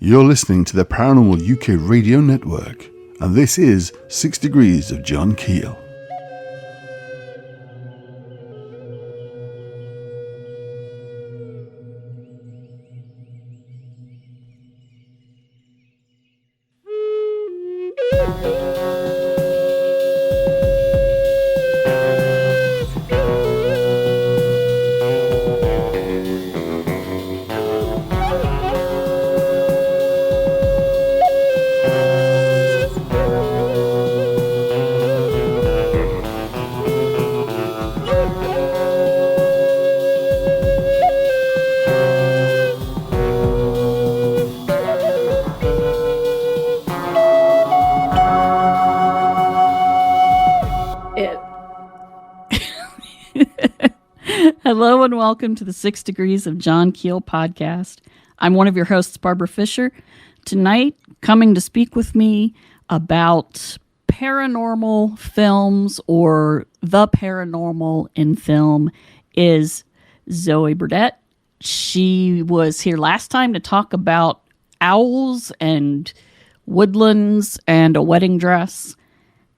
You're listening to the Paranormal UK Radio Network, and this is 6 Degrees of John Keel. Hello and welcome to the 6 Degrees of John Keel podcast. I'm one of your hosts, Barbara Fisher. Tonight, coming to speak with me about paranormal films or the paranormal in film is Zoe Burdette. She was here last time to talk about owls and woodlands and a wedding dress.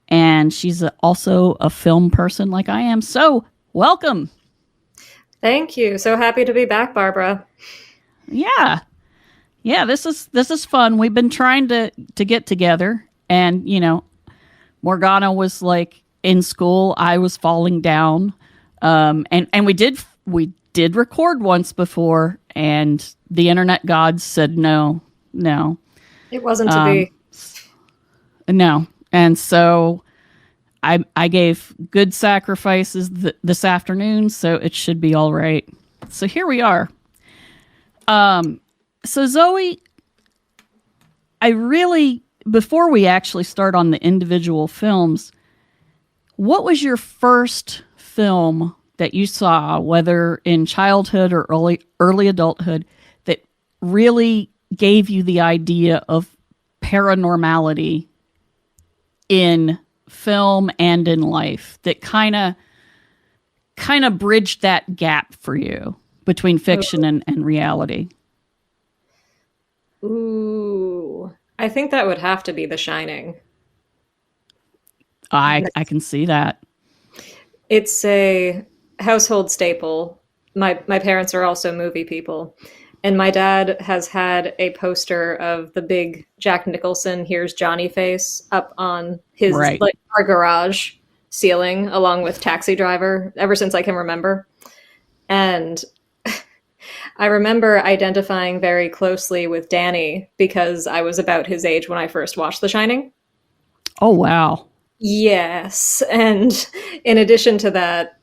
And she's also a film person like I am. So, welcome. Thank you. So happy to be back, Barbara. Yeah, this is fun. We've been trying to get together, and Morganna was like in school. I was falling down, and we did record once before, and the internet gods said no. It wasn't to be. No, and so I gave good sacrifices this afternoon, so it should be all right. So here we are. So Zoe, before we actually start on the individual films, what was your first film that you saw, whether in childhood or early adulthood, that really gave you the idea of paranormality in film and in life, that kind of bridged that gap for you between fiction and reality? Ooh, I think that would have to be The Shining. I can see that. It's a household staple. My parents are also movie people. And my dad has had a poster of the big Jack Nicholson "Here's Johnny" face up on his our garage ceiling, along with Taxi Driver, ever since I can remember. And I remember identifying very closely with Danny because I was about his age when I first watched The Shining. Oh, wow. Yes. And in addition to that,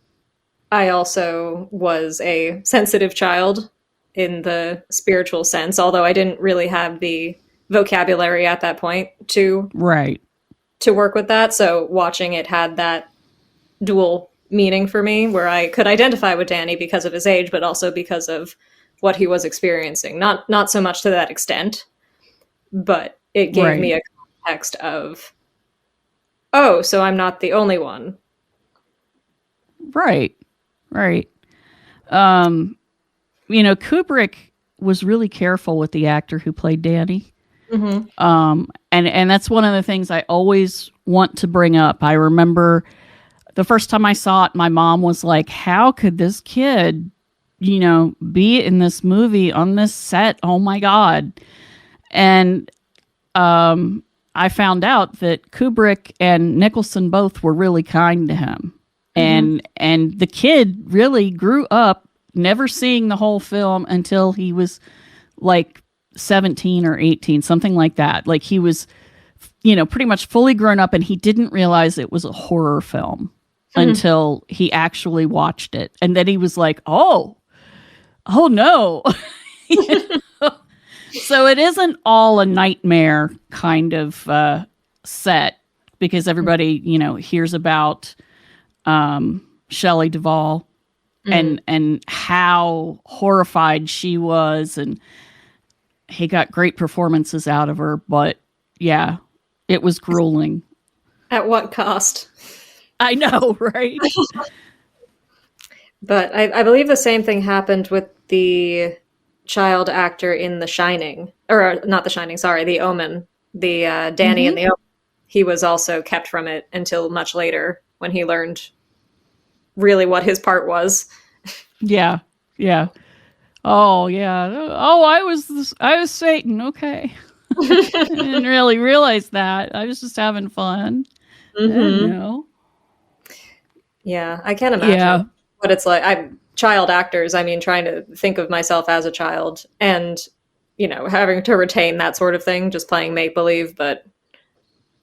I also was a sensitive child in the spiritual sense, although I didn't really have the vocabulary at that point to work with that. So watching it had that dual meaning for me, where I could identify with Danny because of his age, but also because of what he was experiencing. Not so much to that extent, but it gave me a context of, oh, so I'm not the only one. Right. Kubrick was really careful with the actor who played Danny. Mm-hmm. And that's one of the things I always want to bring up. I remember the first time I saw it, my mom was like, how could this kid, be in this movie on this set? Oh my God. And I found out that Kubrick and Nicholson both were really kind to him. Mm-hmm. And the kid really grew up never seeing the whole film until he was like 17 or 18, something like that. Like he was, pretty much fully grown up, and he didn't realize it was a horror film until he actually watched it. And then he was like, oh no. So it isn't all a nightmare kind of set, because everybody, hears about Shelley Duvall and how horrified she was, and he got great performances out of her, but yeah, it was grueling. At what cost? I know, right? But I believe the same thing happened with the child actor in The Shining, or not The Shining, sorry, The Omen, the Danny in The Omen. He was also kept from it until much later when he learned really what his part was. Yeah. Yeah. Oh, yeah. Oh, I was Satan. Okay. I didn't really realize that. I was just having fun. I didn't know. Yeah, I can't imagine what it's like. I'm child actors. I mean, trying to think of myself as a child and, having to retain that sort of thing, just playing make-believe, but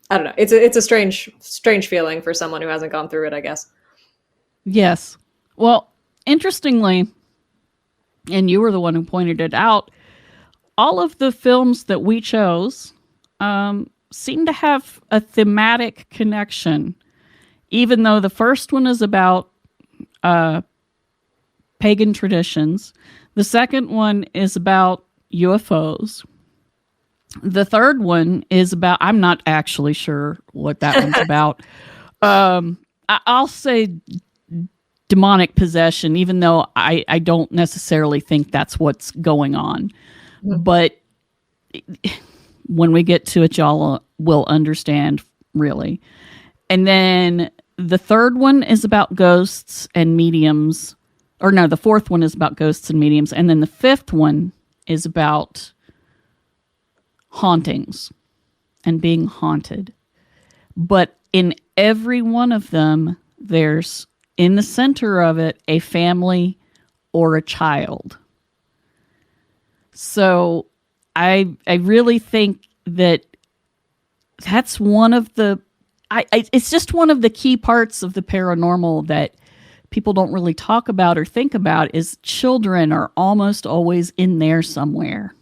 I don't know. It's a strange feeling for someone who hasn't gone through it, I guess. Yes. Well, interestingly, and you were the one who pointed it out, all of the films that we chose seem to have a thematic connection, even though the first one is about pagan traditions. The second one is about UFOs. The third one is about, I'm not actually sure what that one's about. I'll say demonic possession, even though I don't necessarily think that's what's going on. But when we get to it, y'all will understand, really. And then the third one is about ghosts and mediums. Or no, the fourth one is about ghosts and mediums. And then the fifth one is about hauntings and being haunted. But in every one of them, there's, in the center of it, a family or a child. So I really think that that's one of the, it's just one of the key parts of the paranormal that people don't really talk about or think about, is children are almost always in there somewhere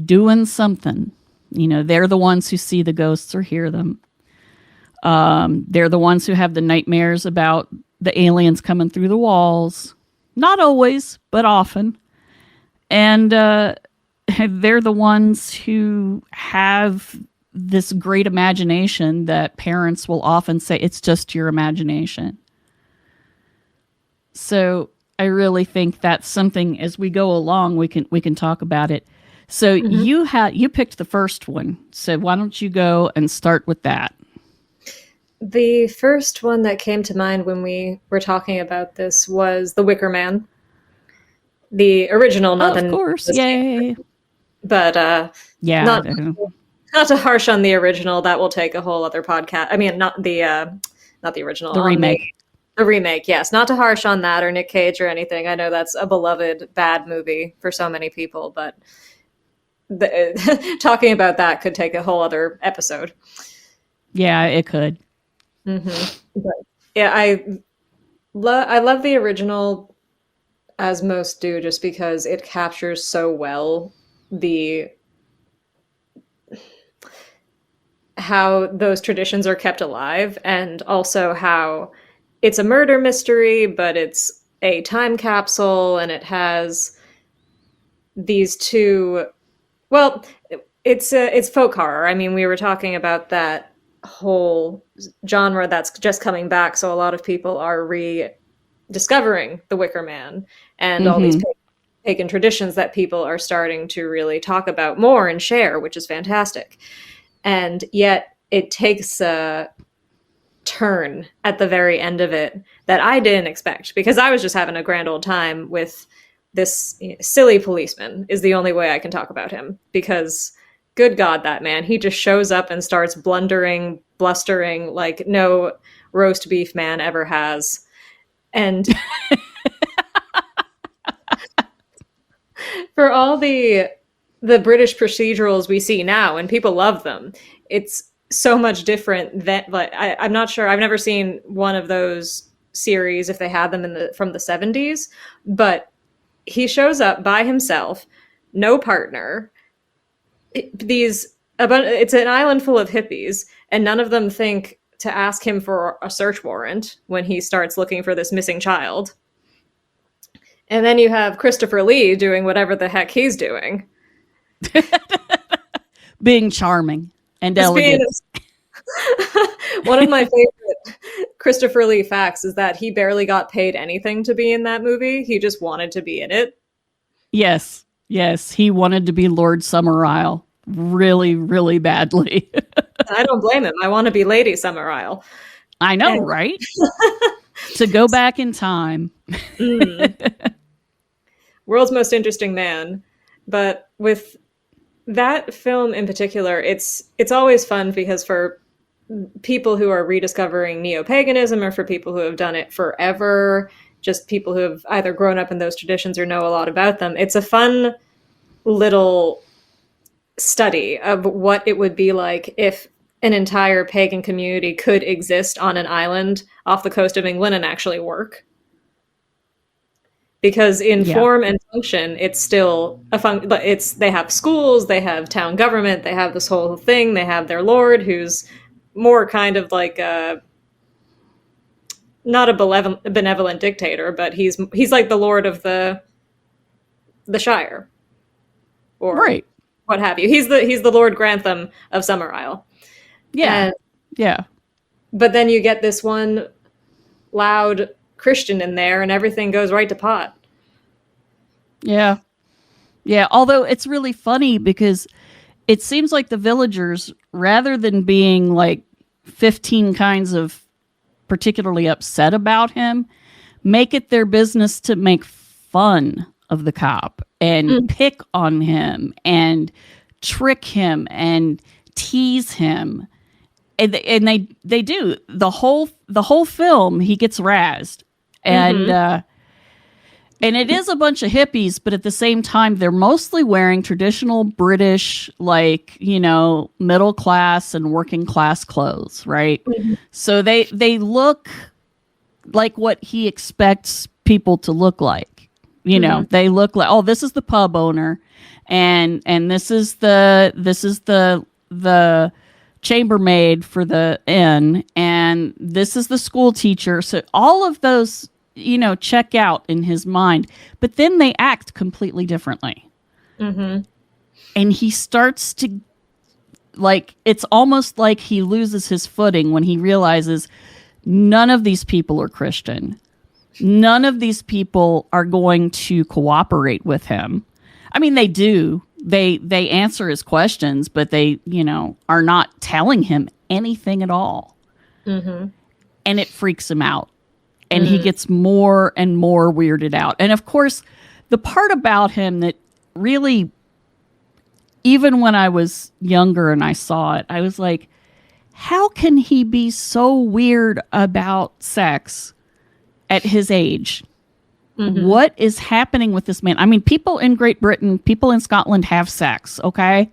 doing something. They're the ones who see the ghosts or hear them. They're the ones who have the nightmares about the aliens coming through the walls. Not always, but often. And they're the ones who have this great imagination that parents will often say, it's just your imagination. So I really think that's something, as we go along, we can talk about it. So you picked the first one. So why don't you go and start with that? The first one that came to mind when we were talking about this was The Wicker Man. The original, not of course, yay! But yeah, not to harsh on the original. That will take a whole other podcast. I mean, not the original, the remake. The remake, yes. Not to harsh on that or Nick Cage or anything. I know that's a beloved bad movie for so many people, but talking about that could take a whole other episode. Yeah, it could. But, yeah, I love the original, as most do, just because it captures so well how those traditions are kept alive, and also how it's a murder mystery, but it's a time capsule, and it has these two. Well, it's folk horror. I mean, we were talking about that whole genre that's just coming back, so a lot of people are rediscovering The Wicker Man and all these pagan traditions that people are starting to really talk about more and share, which is fantastic. And yet it takes a turn at the very end of it that I didn't expect, because I was just having a grand old time with this silly policeman, is the only way I can talk about him, because good God, that man, he just shows up and starts blustering like no roast beef man ever has. And for all the British procedurals we see now, and people love them, it's so much different than, like, I'm not sure, I've never seen one of those series if they had them from the 70s, but he shows up by himself, no partner. It's an island full of hippies, and none of them think to ask him for a search warrant when he starts looking for this missing child. And then you have Christopher Lee doing whatever the heck he's doing. Being charming and elegant. One of my favorite Christopher Lee facts is that he barely got paid anything to be in that movie. He just wanted to be in it. Yes. Yes. He wanted to be Lord Summerisle really, really badly. I don't blame him. I want to be Lady Summerisle. I know, And- right? To go back in time. World's most interesting man. But with that film in particular, it's always fun because for people who are rediscovering neo-paganism, or for people who have done it forever, just people who have either grown up in those traditions or know a lot about them, it's a fun little study of what it would be like if an entire pagan community could exist on an island off the coast of England and actually work. Because in form and function, it's still they have schools, they have town government, they have this whole thing, they have their lord, who's more kind of like not a benevolent dictator, but he's like the lord of the Shire, or Right. what have you. He's the Lord Grantham of Summerisle. Yeah. Yeah. But then you get this one loud Christian in there, and everything goes right to pot. Yeah. Yeah. Although it's really funny because it seems like the villagers, rather than being like 15 kinds of particularly upset about him, make it their business to make fun of the cop and pick on him and trick him and tease him. And they do the whole film. He gets razzed, and it is a bunch of hippies, but at the same time, they're mostly wearing traditional British, like, middle class and working class clothes, right? So they look like what he expects people to look like. They look like, oh, this is the pub owner, and this is the chambermaid for the inn, and this is the school teacher. So all of those, check out in his mind, but then they act completely differently. And he starts to, like, it's almost like he loses his footing when he realizes none of these people are Christian. None of these people are going to cooperate with him. I mean, they do. They answer his questions, but they, are not telling him anything at all. And it freaks him out. And he gets more and more weirded out. And of course, the part about him that really, even when I was younger and I saw it, I was like, how can he be so weird about sex at his age? What is happening with this man? I mean, people in Great Britain, people in Scotland have sex, okay?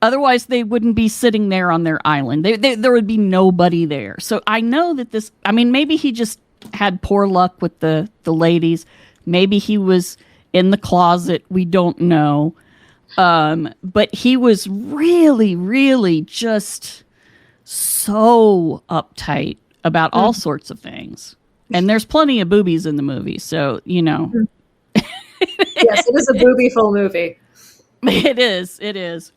Otherwise, they wouldn't be sitting there on their island. There would be nobody there. So I know that maybe he just had poor luck with the ladies. Maybe he was in the closet. We don't know. But he was really, really just so uptight about all sorts of things. And there's plenty of boobies in the movie, so, Yes, it is a booby-full movie. It is.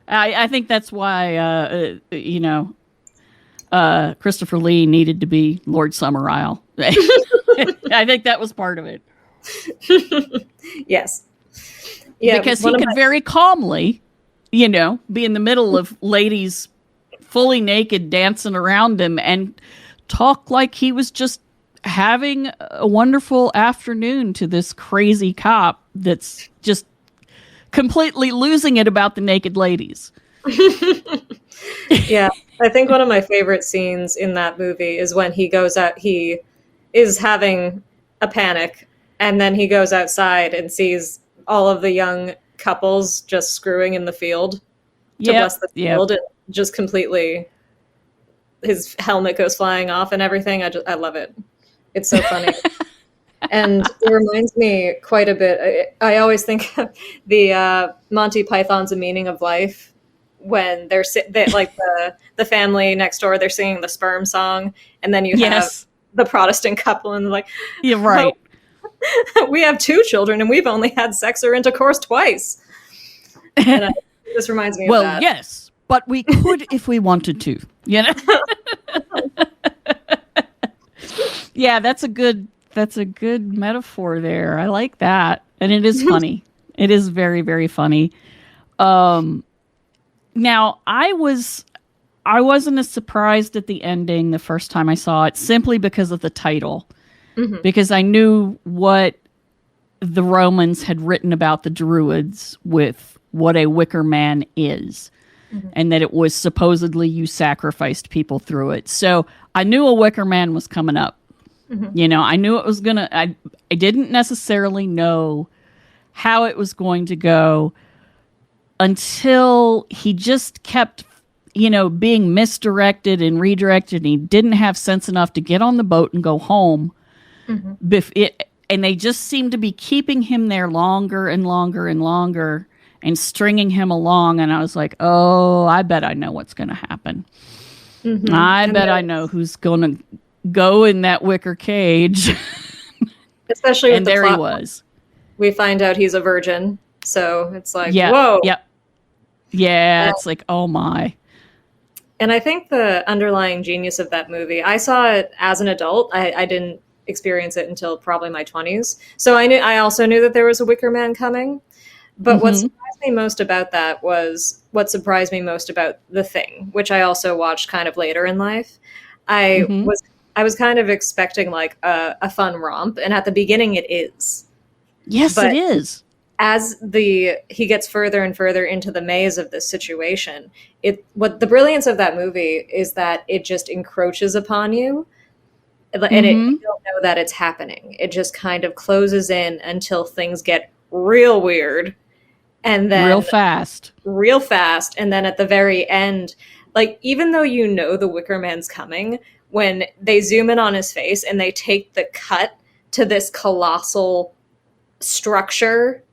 I think that's why, Christopher Lee needed to be Lord Summerisle. I think that was part of it. Yes. Yeah, because he could very calmly, be in the middle of ladies fully naked dancing around him and talk like he was just having a wonderful afternoon to this crazy cop that's just completely losing it about the naked ladies. Yeah, I think one of my favorite scenes in that movie is when he goes out, he is having a panic, and then he goes outside and sees all of the young couples just screwing in the field to bless the field, and just completely, his helmet goes flying off and everything. I love it. It's so funny. And it reminds me quite a bit. I always think of the Monty Python's A Meaning of Life, when they're like the family next door, they're singing the sperm song, and then you have the Protestant couple, and they're like, "You're right. Oh, we have 2 children, and we've only had sex or intercourse twice." And this reminds me of that. Well, yes, but we could if we wanted to. Yeah, that's a good metaphor there. I like that. And it is funny. It is very, very funny. Now, I wasn't as surprised at the ending the first time I saw it, simply because of the title. Mm-hmm. Because I knew what the Romans had written about the Druids with what a Wicker Man is. Mm-hmm. And that it was supposedly you sacrificed people through it. So I knew a Wicker Man was coming up. Mm-hmm. You know, I knew it was gonna. I didn't necessarily know how it was going to go until he just kept, you know, being misdirected and redirected. And he didn't have sense enough to get on the boat and go home. Mm-hmm. And they just seemed to be keeping him there longer and longer and longer, and stringing him along. And I was like, oh, I bet I know what's going to happen. Mm-hmm. I bet I know who's going to go in that wicker cage. Especially with and the there plot. He was. We find out he's a virgin. So it's like, yeah, whoa. Yep. Yeah, it's like, oh my. And I think the underlying genius of that movie, I saw it as an adult. I didn't experience it until probably my 20s. So I also knew that there was a Wicker Man coming. But mm-hmm. What surprised me most about that was what surprised me most about The Thing, which I also watched kind of later in life. I was kind of expecting like a fun romp, and at the beginning it is. Yes, but it is. As he gets further and further into the maze of this situation, what the brilliance of that movie is that it just encroaches upon you, and you don't know that it's happening. It just kind of closes in until things get real weird. And then real fast. And then at the very end, like, even though you know the Wicker Man's coming, when they zoom in on his face and they take the cut to this colossal structure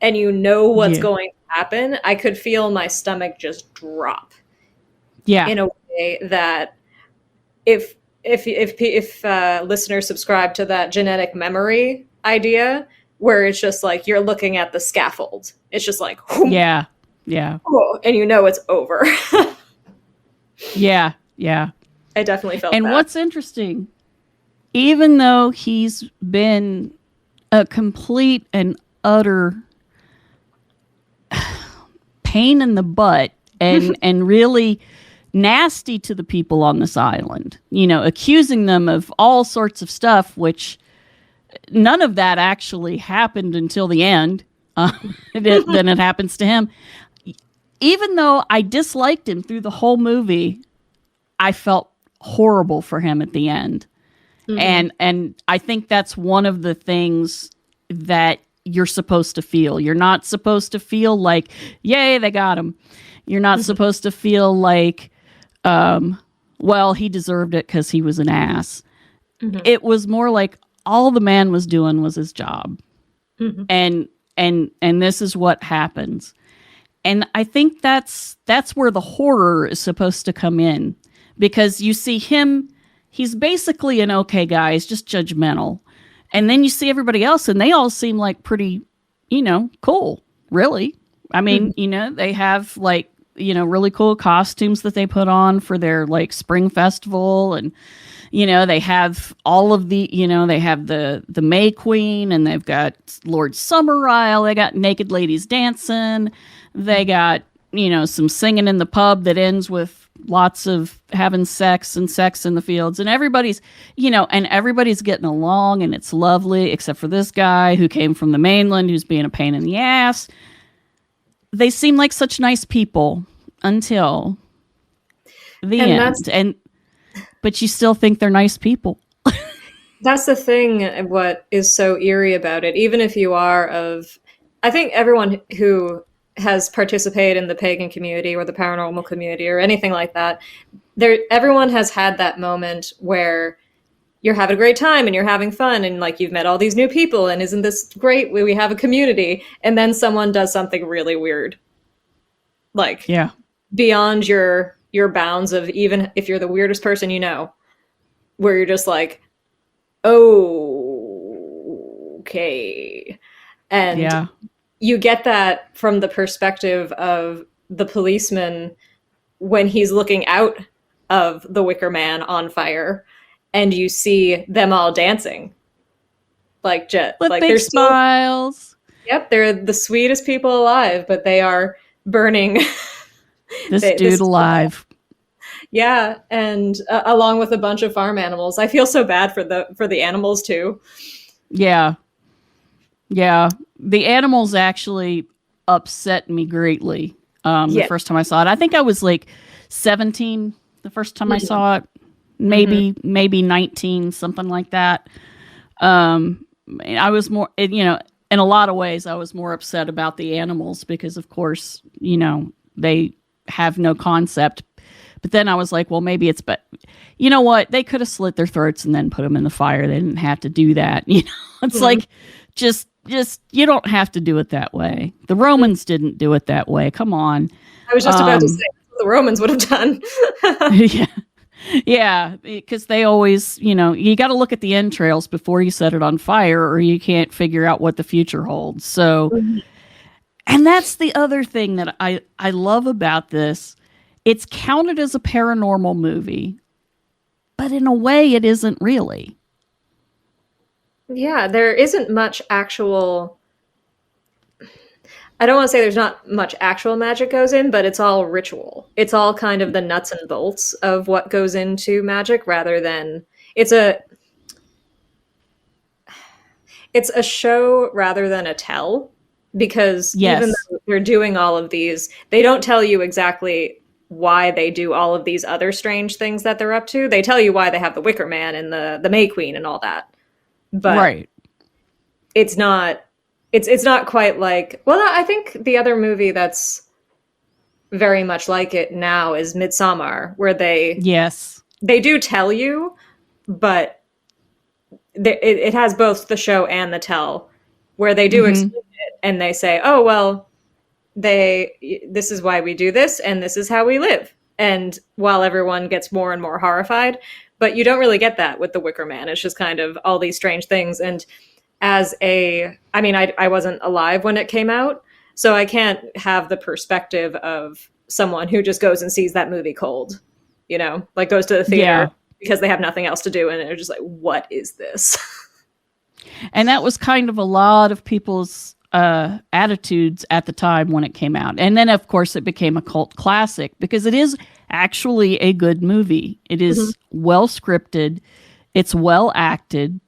and you know what's going to happen, I could feel my stomach just drop. Yeah. In a way that if listeners subscribe to that genetic memory idea, where it's just like you're looking at the scaffold. It's just like, whoom, yeah. And you know it's over. Yeah. I definitely felt that. And what's interesting, even though he's been a complete and utter pain in the butt and really nasty to the people on this island, you know, accusing them of all sorts of stuff, which none of that actually happened until the end. Then it happens to him. Even though I disliked him through the whole movie, I felt horrible for him at the end. Mm-hmm. And I think that's one of the things that you're supposed to feel. You're not supposed to feel like, yay, they got him. You're not supposed to feel like, well, he deserved it because he was an ass. Mm-hmm. It was more like, all the man was doing was his job. Mm-hmm. And this is what happens. And I think that's where the horror is supposed to come in, because you see him, he's basically an okay guy, he's just judgmental. And then you see everybody else and they all seem like pretty, you know, cool, really. I mean, you know, they have like, you know, really cool costumes that they put on for their like spring festival, and you know, they have all of the, you know, they have the May Queen, and they've got Lord Summerisle, they got naked ladies dancing, they got, you know, some singing in the pub that ends with lots of having sex in the fields, and everybody's, you know, and everybody's getting along, and it's lovely, except for this guy who came from the mainland who's being a pain in the ass. They seem like such nice people until the end. But you still think they're nice people. That's the thing, what is so eerie about it. Even if you are I think everyone who has participated in the pagan community or the paranormal community or anything like that, everyone has had that moment where you're having a great time and you're having fun and like you've met all these new people and isn't this great? We have a community, and then someone does something really weird. Like, yeah, beyond your bounds of, even if you're the weirdest person you know, where you're just like, oh, okay. And you get that from the perspective of the policeman when he's looking out of the Wicker Man on fire, and you see them all dancing. Like, with like big smiles. Yep, they're the sweetest people alive, but they are burning This dude alive. Yeah, and along with a bunch of farm animals. I feel so bad for the animals too. Yeah. Yeah. The animals actually upset me greatly the first time I saw it. I think I was like 17 the first time I saw it. Maybe 19, something like that. I was more, in a lot of ways, I was more upset about the animals because, of course, they have no concept. But then I was like, well, maybe it's, but you know what? They could have slit their throats and then put them in the fire. They didn't have to do that. It's like, just, you don't have to do it that way. The Romans didn't do it that way. Come on. I was just about to say what the Romans would have done. Yeah. Yeah, because they always, you got to look at the entrails before you set it on fire or you can't figure out what the future holds. So, and that's the other thing that I love about this. It's counted as a paranormal movie, but in a way it isn't really. Yeah, there isn't much actual... I don't want to say there's not much actual magic goes in, but it's all ritual. It's all kind of the nuts and bolts of what goes into magic rather than... It's a show rather than a tell, because even though they're doing all of these, they don't tell you exactly why they do all of these other strange things that they're up to. They tell you why they have the Wicker Man and the May Queen and all that. But it's not... It's not quite like... Well, I think the other movie that's very much like it now is Midsommar, where they do tell you, but it has both the show and the tell, where they do explain it and they say, oh, well, this is why we do this and this is how we live. And while everyone gets more and more horrified, but you don't really get that with the Wicker Man. It's just kind of all these strange things. And I wasn't alive when it came out, so I can't have the perspective of someone who just goes and sees that movie cold, like goes to the theater because they have nothing else to do and they're just like, what is this? And that was kind of a lot of people's attitudes at the time when it came out. And then, of course, it became a cult classic because it is actually a good movie. It is well scripted. It's well acted.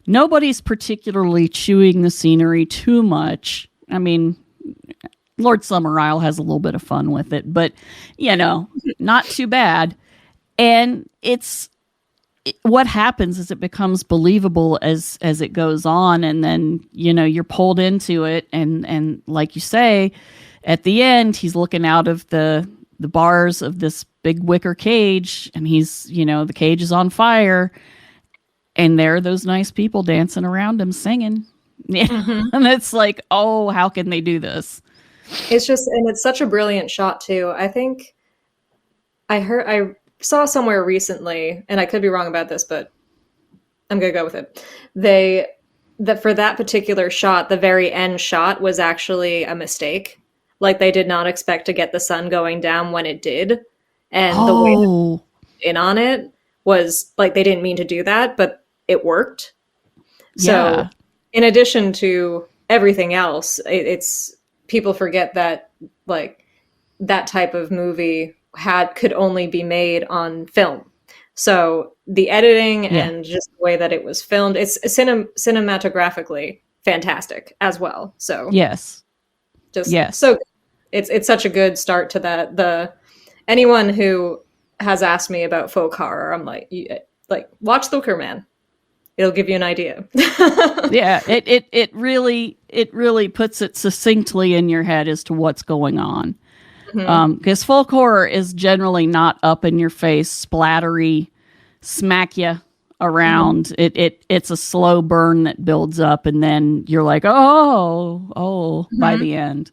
Nobody's particularly chewing the scenery too much. I mean, Lord Summerisle has a little bit of fun with it, but, not too bad. And what happens is it becomes believable as it goes on. And then, you're pulled into it. And like you say, at the end, he's looking out of the bars of this big wicker cage and he's, the cage is on fire. And there are those nice people dancing around him singing. And it's like, oh, how can they do this? It's such a brilliant shot too. I think I saw somewhere recently, and I could be wrong about this, but I'm going to go with it. That for that particular shot, the very end shot was actually a mistake. Like they did not expect to get the sun going down when it did. And the way that in on it was like, they didn't mean to do that, but it worked. So in addition to everything else, it's people forget that like that type of movie could only be made on film. So the editing and just the way that it was filmed, it's cinematographically fantastic as well. So so it's such a good start to that. Anyone who has asked me about folk horror, I'm like watch The Wicker Man. It'll give you an idea. It really puts it succinctly in your head as to what's going on. Because folk horror is generally not up in your face, splattery, smack you around. It's a slow burn that builds up, and then you're like, by the end.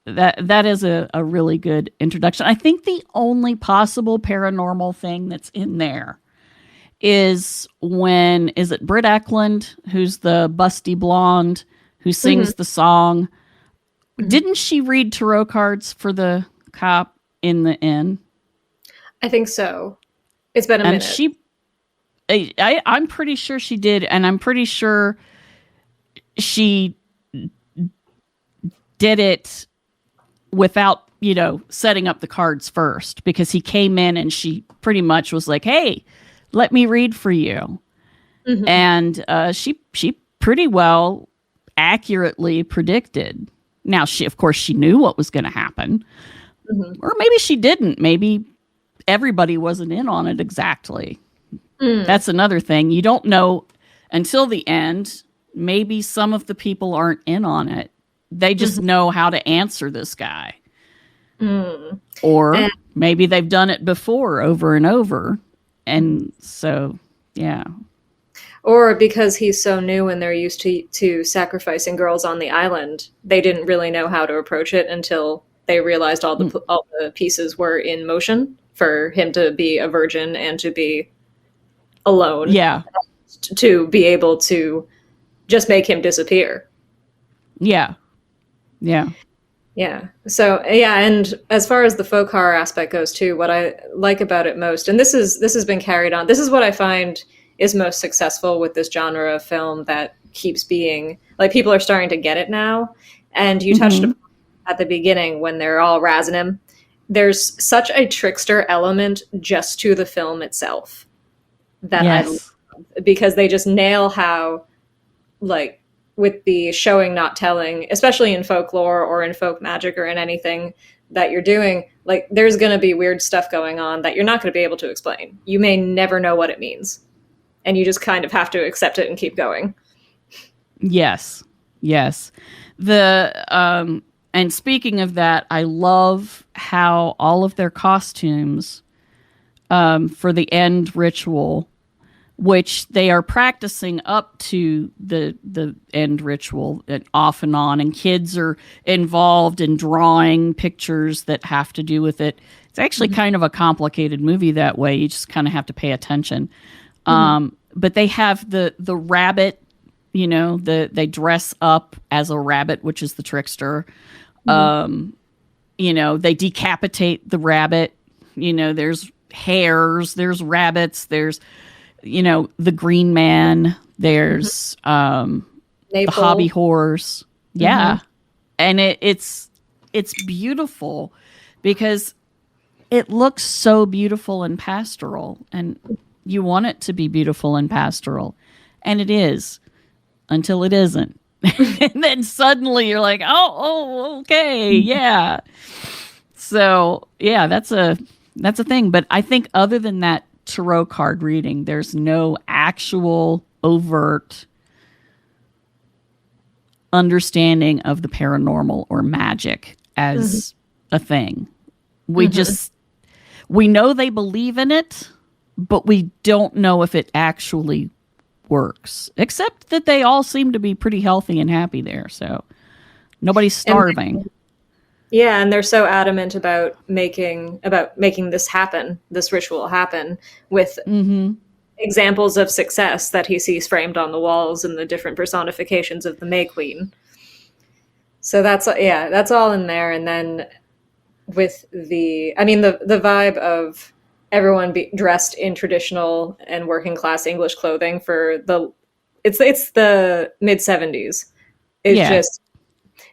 That is a really good introduction. I think the only possible paranormal thing that's in there is it Britt Eklund, who's the busty blonde who sings the song. Didn't she read tarot cards for the cop in the inn? I think so. It's been a minute. I'm pretty sure she did, and I'm pretty sure she did it without, setting up the cards first, because he came in and she pretty much was like, "Hey, let me read for you." Mm-hmm. And she pretty well accurately predicted. Now, of course, she knew what was going to happen. Mm-hmm. Or maybe she didn't. Maybe everybody wasn't in on it exactly. That's another thing. You don't know until the end. Maybe some of the people aren't in on it. They just know how to answer this guy. Or maybe they've done it before over and over. And so, yeah. Or because he's so new and they're used to sacrificing girls on the island, they didn't really know how to approach it until they realized all the pieces were in motion for him to be a virgin and to be alone. Yeah. To be able to just make him disappear. Yeah. Yeah. Yeah. So, yeah, and as far as the folk horror aspect goes too, what I like about it most, and this has been carried on, this is what I find is most successful with this genre of film that keeps being, like, people are starting to get it now. And you touched upon at the beginning when they're all razzing him. There's such a trickster element just to the film itself that I love, because they just nail how, like, with the showing, not telling, especially in folklore or in folk magic or in anything that you're doing, like, there's going to be weird stuff going on that you're not going to be able to explain. You may never know what it means. And you just kind of have to accept it and keep going. Yes. Yes. And speaking of that, I love how all of their costumes for the end ritual, which they are practicing up to the end ritual and off and on, and kids are involved in drawing pictures that have to do with it. It's actually kind of a complicated movie that way. You just kind of have to pay attention. But they have the rabbit, they dress up as a rabbit, which is the trickster. They decapitate the rabbit. There's hares, there's rabbits, there's, the green man, there's the hobby horse. Yeah. And it's beautiful because it looks so beautiful and pastoral, and you want it to be beautiful and pastoral, and it is, until it isn't. And then suddenly you're like, oh, okay, yeah. So yeah, that's a thing. But I think other than that tarot card reading, there's no actual overt understanding of the paranormal or magic as a thing. We know they believe in it, but we don't know if it actually works, except that they all seem to be pretty healthy and happy there. So nobody's starving. And they're so adamant about making this happen, this ritual happen, with examples of success that he sees framed on the walls and the different personifications of the May Queen. So that's all in there. And then with the vibe of everyone dressed in traditional and working class English clothing for it's the mid 70s.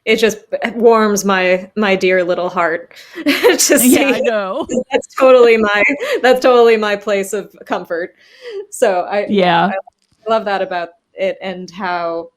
It just warms my dear little heart to see. Yeah, I know. That's totally my place of comfort. So I love that about it, and how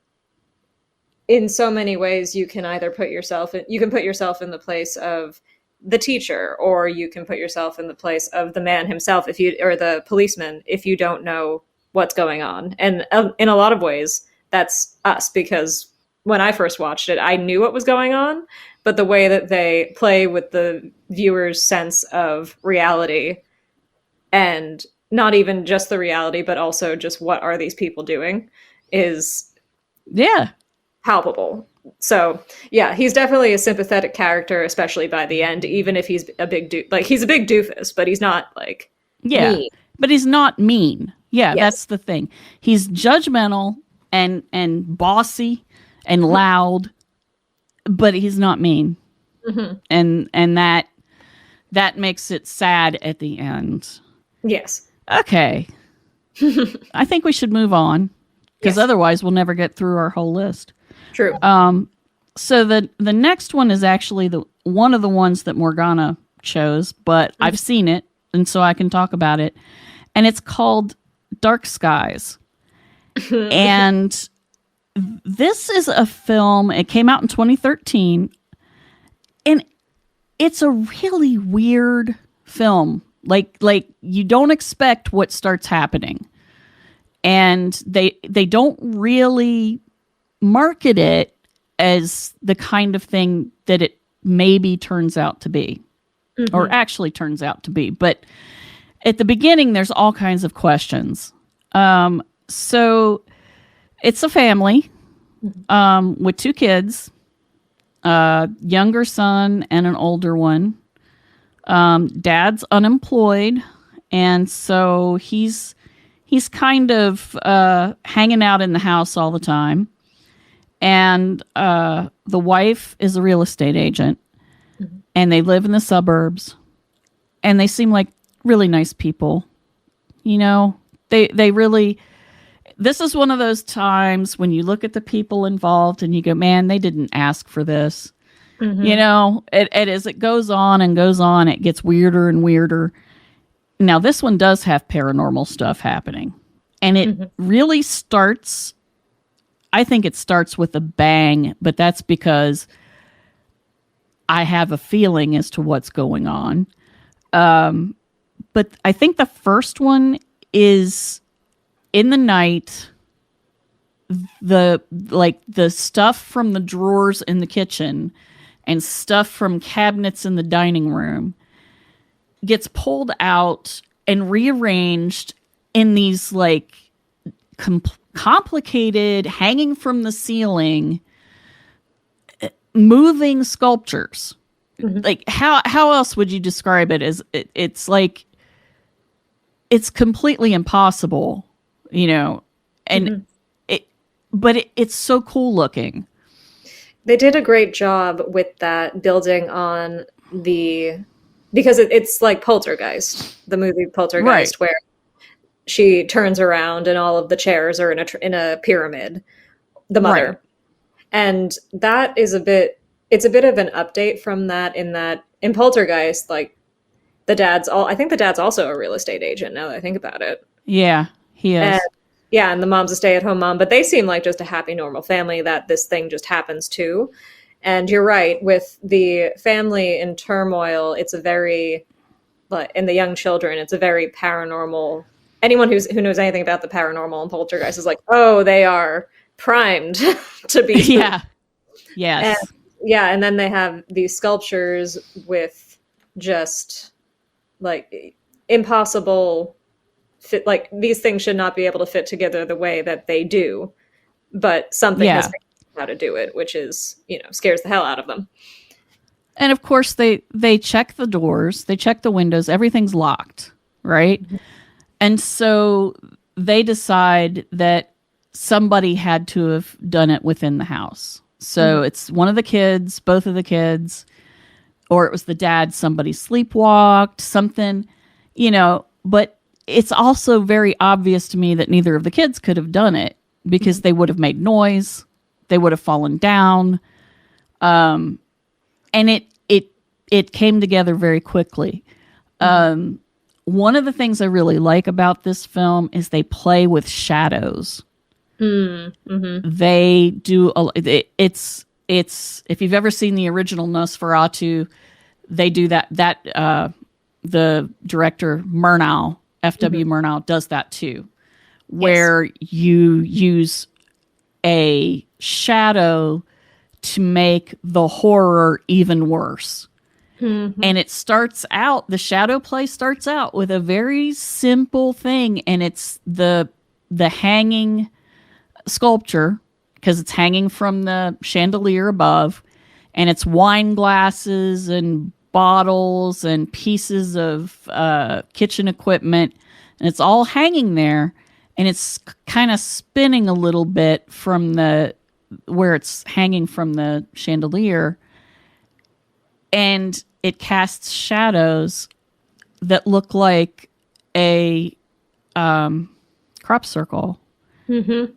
in so many ways you can either put yourself in the place of the teacher, or you can put yourself in the place of the man himself, or the policeman, if you don't know what's going on. And in a lot of ways, that's us, because when I first watched it, I knew what was going on, but the way that they play with the viewer's sense of reality, and not even just the reality, but also just what are these people doing, is palpable. So yeah, he's definitely a sympathetic character, especially by the end, even if he's a big he's a big doofus, but he's not mean. But he's not mean. Yeah, yes. That's the thing. He's judgmental and bossy and loud, but he's not mean. And that makes it sad at the end. Yes. Okay. I think we should move on because Yes. otherwise we'll never get through our whole list. True. So the next one is actually one of the ones that Morgana chose, but I've seen it, and so I can talk about it. And it's called Dark Skies. And this is a film. It came out in 2013, and it's a really weird film. Like you don't expect what starts happening, and they don't really market it as the kind of thing that it maybe turns out to be, or actually turns out to be. But at the beginning, there's all kinds of questions. So it's a family with two kids, a younger son and an older one. Dad's unemployed, and so he's kind of hanging out in the house all the time. And the wife is a real estate agent, and they live in the suburbs, and they seem like really nice people. You know, they really, this is one of those times when you look at the people involved and you go, man, they didn't ask for this. You know, as it goes on and goes on, it gets weirder and weirder. Now, this one does have paranormal stuff happening, and it really starts, I think it starts with a bang, but that's because I have a feeling as to what's going on. But I think the first one is in the night, the stuff from the drawers in the kitchen and stuff from cabinets in the dining room gets pulled out and rearranged in these like complicated, hanging from the ceiling, moving sculptures. Like how else would you describe it? As it's like it's completely impossible, you know, and it's so cool looking. They did a great job with that, building on because it's like Poltergeist, the movie Poltergeist, where she turns around and all of the chairs are in a pyramid, the mother. Right. And that is it's a bit of an update from that in Poltergeist, like I think the dad's also a real estate agent now that I think about it. Yeah, he is. And the mom's a stay-at-home mom, but they seem like just a happy, normal family that this thing just happens to. And you're right, with the family in turmoil, it's and the young children, it's a very paranormal. Anyone who knows anything about the paranormal and Poltergeist is like, oh, they are primed to be. Yeah. Yes. And then they have these sculptures with just like impossible fit. Like these things should not be able to fit together the way that they do, but something has figured out how to do it, which is, you know, scares the hell out of them. And of course they check the doors, they check the windows, everything's locked, right? And so they decide that somebody had to have done it within the house. So it's one of the kids, both of the kids, or it was the dad, somebody sleepwalked, something, you know, but it's also very obvious to me that neither of the kids could have done it because they would have made noise, they would have fallen down. And it came together very quickly. One of the things I really like about this film is they play with shadows. They do it's if you've ever seen the original Nosferatu, they do that the director Murnau, F.W. Murnau, does that too, where you use a shadow to make the horror even worse. And it starts out, the shadow play starts out with a very simple thing, and it's the hanging sculpture, because it's hanging from the chandelier above, and it's wine glasses and bottles and pieces of kitchen equipment, and it's all hanging there, and it's kind of spinning a little bit from where it's hanging from the chandelier, and it casts shadows that look like a crop circle. Mm-hmm.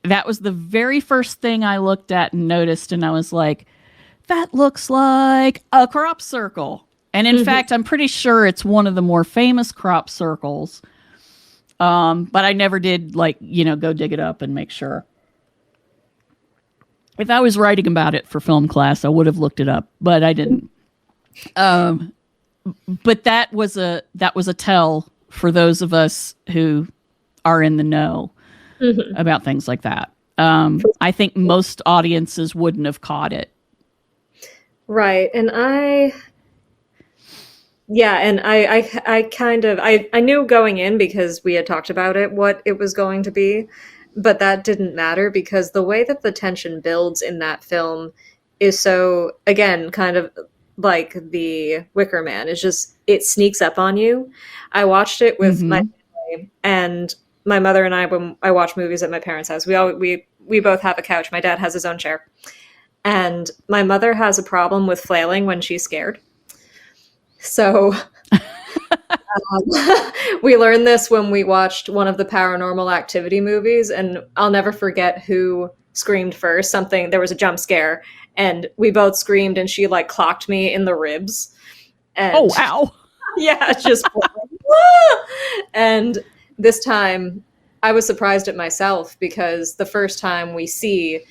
That was the very first thing I looked at and noticed, and I was like, that looks like a crop circle. And in fact, I'm pretty sure it's one of the more famous crop circles. But I never did, like, go dig it up and make sure. If I was writing about it for film class, I would have looked it up, but I didn't. But that was a tell for those of us who are in the know about things like that. I think most audiences wouldn't have caught it. Right. And I kind of, I knew going in, because we had talked about it, what it was going to be, but that didn't matter, because the way that the tension builds in that film is so, again, kind of like the Wicker Man. It's just, it sneaks up on you. I watched it with my family, and my mother and I, when I watch movies at my parents' house, we both have a couch. My dad has his own chair. And my mother has a problem with flailing when she's scared. So we learned this when we watched one of the Paranormal Activity movies, and I'll never forget who screamed first. There was a jump scare, and we both screamed, and she like clocked me in the ribs. And, oh, wow. Yeah, it's just and this time I was surprised at myself, because the first time we see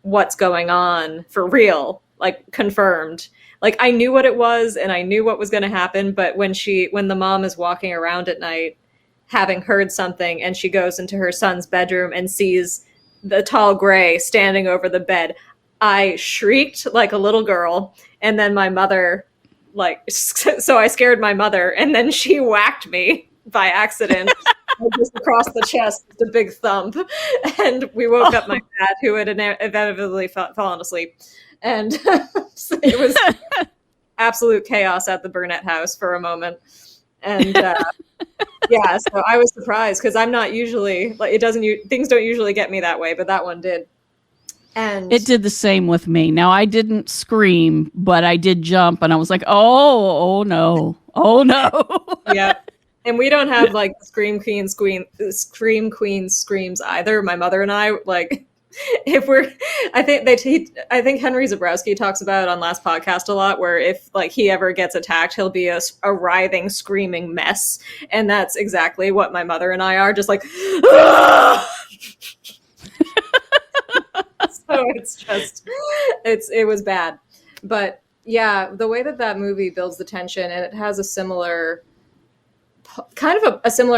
what's going on for real, like confirmed, like I knew what it was and I knew what was going to happen, but when the mom is walking around at night having heard something, and she goes into her son's bedroom and sees the tall gray standing over the bed, I shrieked like a little girl. And then my mother, so I scared my mother, and then she whacked me by accident just across the chest with a big thump, and we woke up my dad, who had inevitably fallen asleep, and it was absolute chaos at the Burnett house for a moment. And yeah, so I was surprised, because I'm not usually things don't usually get me that way, but that one did. And it did the same with me. Now, I didn't scream, but I did jump, and I was like, oh no. Yeah. And we don't have like scream queen screams either. My mother and I, like, I think Henry Zabrowski talks about on last podcast a lot, where if like he ever gets attacked, he'll be a writhing, screaming mess. And that's exactly what my mother and I are, just like, ah! So it was bad. But yeah, the way that movie builds the tension, and it has a similar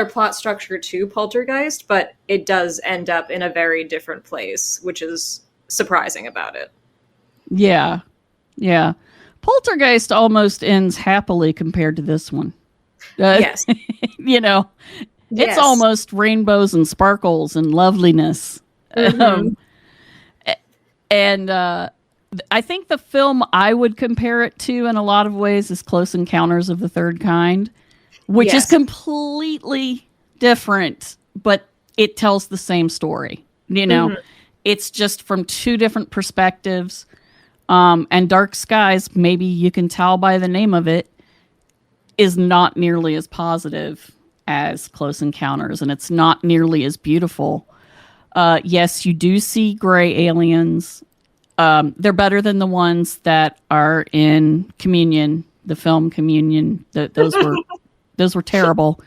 plot structure to Poltergeist, but it does end up in a very different place, which is surprising about it. Yeah. Poltergeist almost ends happily compared to this one. Yes. It's Yes. almost rainbows and sparkles and loveliness. And I think the film I would compare it to in a lot of ways is Close Encounters of the Third Kind, which is completely different, but it tells the same story. It's just from two different perspectives. And Dark Skies, maybe you can tell by the name of it, is not nearly as positive as Close Encounters, and it's not nearly as beautiful. Yes, you do see gray aliens. They're better than the ones that are in Communion, the film Communion. Those were terrible.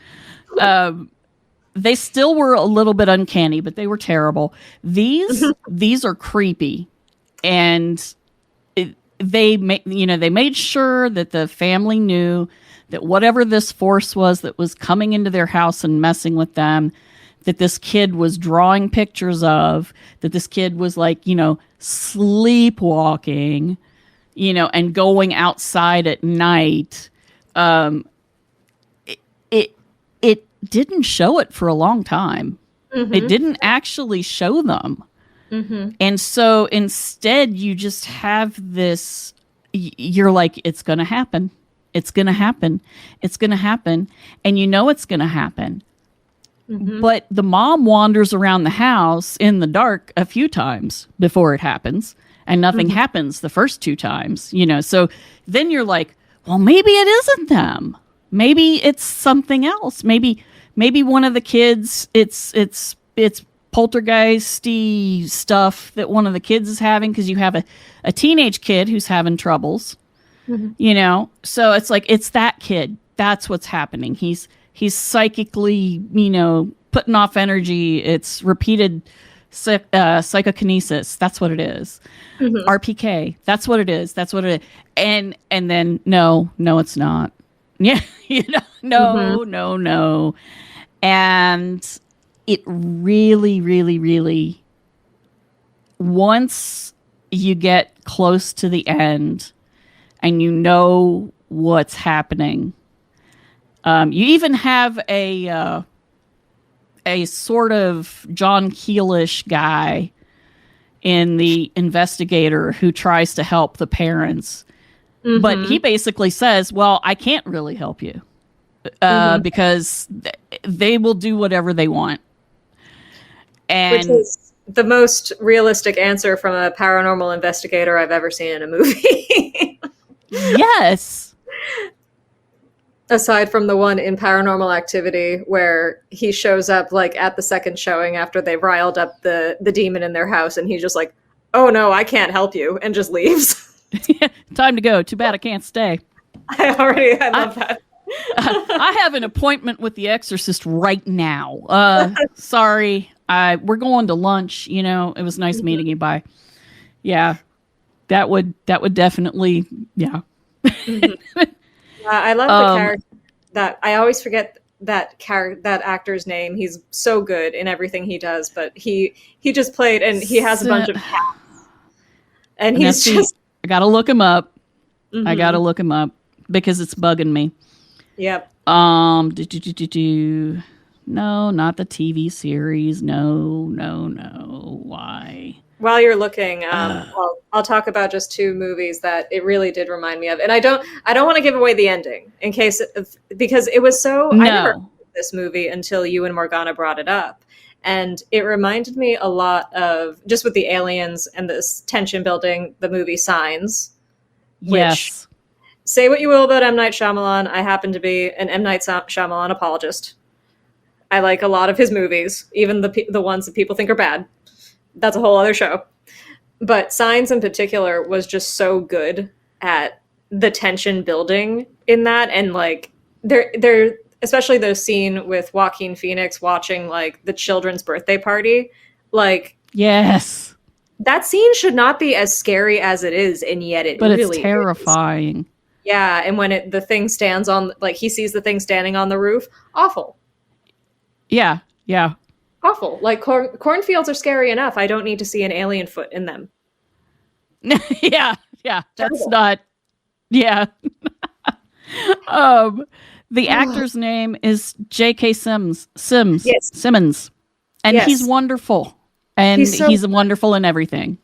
They still were a little bit uncanny, but they were terrible. These are creepy, and they made sure that the family knew that whatever this force was that was coming into their house and messing with them, that this kid was drawing pictures of, that this kid was like, sleepwalking, and going outside at night. It didn't show it for a long time. It didn't actually show them. And so instead you just have this, you're like, it's going to happen. It's going to happen. It's going to happen. And it's going to happen. But the mom wanders around the house in the dark a few times before it happens, and nothing happens the first two times, So then you're like, well, maybe it isn't them. Maybe it's something else. Maybe maybe one of the kids, it's poltergeisty stuff that one of the kids is having, because you have a teenage kid who's having troubles, you know? So it's like, it's that kid. That's what's happening. He's psychically, you know, putting off energy. It's repeated psychokinesis. That's what it is. RPK. That's what it is. That's what it is. And then no, it's not. Yeah. You know, no. And it really, really, really, once you get close to the end and you know what's happening, you even have a sort of John Keelish guy in the investigator who tries to help the parents. But he basically says, well, I can't really help you because they will do whatever they want. And which is the most realistic answer from a paranormal investigator I've ever seen in a movie. yes. Aside from the one in Paranormal Activity where he shows up like at the second showing after they've riled up the demon in their house, and he's just like, oh no, I can't help you, and just leaves. Time to go. Too bad I can't stay. I love that. I have an appointment with the exorcist right now. Sorry. We're going to lunch. You know, it was nice meeting you. Bye. Yeah. That would definitely. Yeah. I love the character that I always forget that actor's name. He's so good in everything he does, but he just played, and he has a bunch of cats. And he's just... I gotta look him up. I gotta look him up because it's bugging me. Yep. No, not the TV series. No. Why? While you're looking, I'll talk about just two movies that it really did remind me of, and I don't want to give away the ending in case because it was so. No. I never heard of this movie until you and Morganna brought it up, and it reminded me a lot of, just with the aliens and this tension building, the movie Signs. Yes. Say what you will about M. Night Shyamalan, I happen to be an M. Night Shyamalan apologist. I like a lot of his movies, even the ones that people think are bad. That's a whole other show. But Signs in particular was just so good at the tension building in that. And like they're especially the scene with Joaquin Phoenix watching like the children's birthday party. Like, yes, that scene should not be as scary as it is, and yet it but really it's terrifying. is. Yeah, and when the thing stands on, like he sees the thing standing on the roof, awful. Yeah. Awful. Like cornfields are scary enough. I don't need to see an alien foot in them. yeah. Terrible. That's not. Yeah. The actor's name is J.K. Sims. Yes. Simmons, and yes. he's wonderful, and he's wonderful in everything.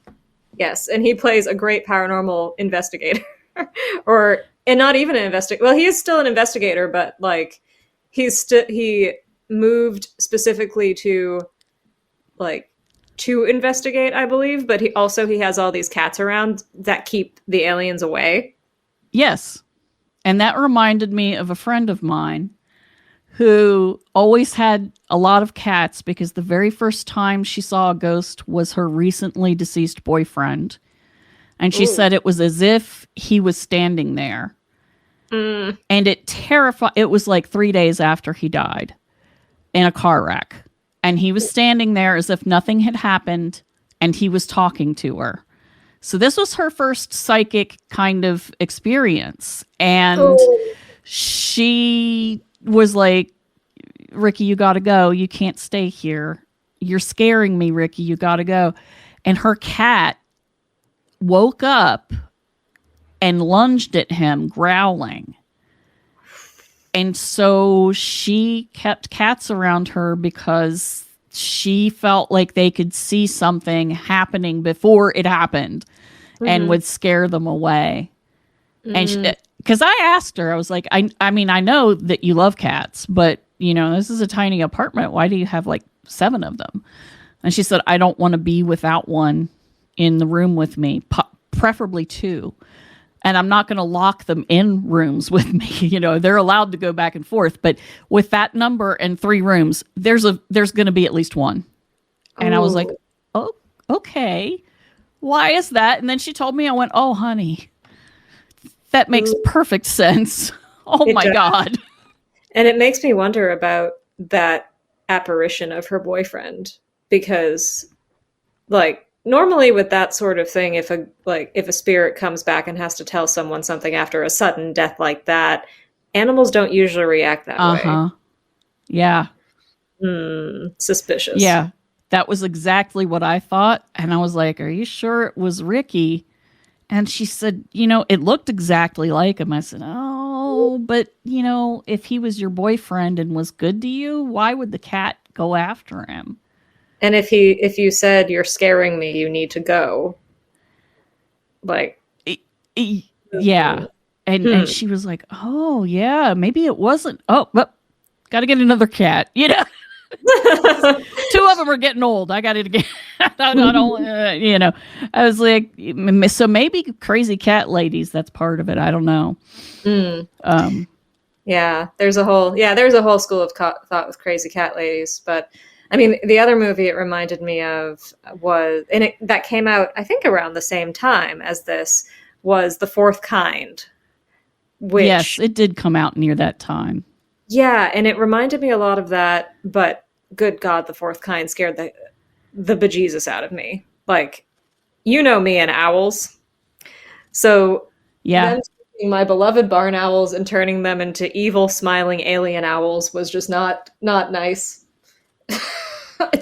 Yes, and he plays a great paranormal investigator, and not even an investigator. Well, he is still an investigator, but like he moved specifically to investigate, I believe, but he has all these cats around that keep the aliens away. Yes. And that reminded me of a friend of mine who always had a lot of cats because the very first time she saw a ghost was her recently deceased boyfriend. And she said it was as if he was standing there. And it was like 3 days after he died in a car wreck. And he was standing there as if nothing had happened, and he was talking to her. So this was her first psychic kind of experience. And she was like, Ricky, you got to go. You can't stay here. You're scaring me, Ricky. You got to go. And her cat woke up and lunged at him, growling. And so she kept cats around her because she felt like they could see something happening before it happened and would scare them away. And because I asked her, I was like, I mean, I know that you love cats, but you know, this is a tiny apartment. Why do you have like 7 of them? And she said, I don't want to be without one in the room with me, preferably 2. and I'm not going to lock them in rooms with me. You know, they're allowed to go back and forth, but with that number and 3 rooms, there's going to be at least one. And I was like, oh, okay. Why is that? And then she told me, I went, oh, honey, that makes perfect sense. Oh my God. And it makes me wonder about that apparition of her boyfriend, because like normally with that sort of thing, if a spirit comes back and has to tell someone something after a sudden death like that, animals don't usually react that way. Yeah. Suspicious. Yeah. That was exactly what I thought. And I was like, are you sure it was Ricky? And she said, you know, it looked exactly like him. I said, oh, but, you know, if he was your boyfriend and was good to you, why would the cat go after him? And if you said, you're scaring me, you need to go. Like. Yeah. And she was like, oh, yeah, maybe it wasn't. Oh, but got to get another cat, you know. 2 of them are getting old. I got it again. I don't, you know. I was like, so maybe crazy cat ladies. That's part of it. I don't know. Yeah, there's a whole school of thought with crazy cat ladies. But I mean, the other movie it reminded me of that came out, I think, around the same time as this, was The Fourth Kind. Which, yes, it did come out near that time. Yeah, and it reminded me a lot of that, but good God, The Fourth Kind scared the bejesus out of me. Like, you know me and owls. So, yeah, them taking my beloved barn owls and turning them into evil, smiling alien owls was just not nice.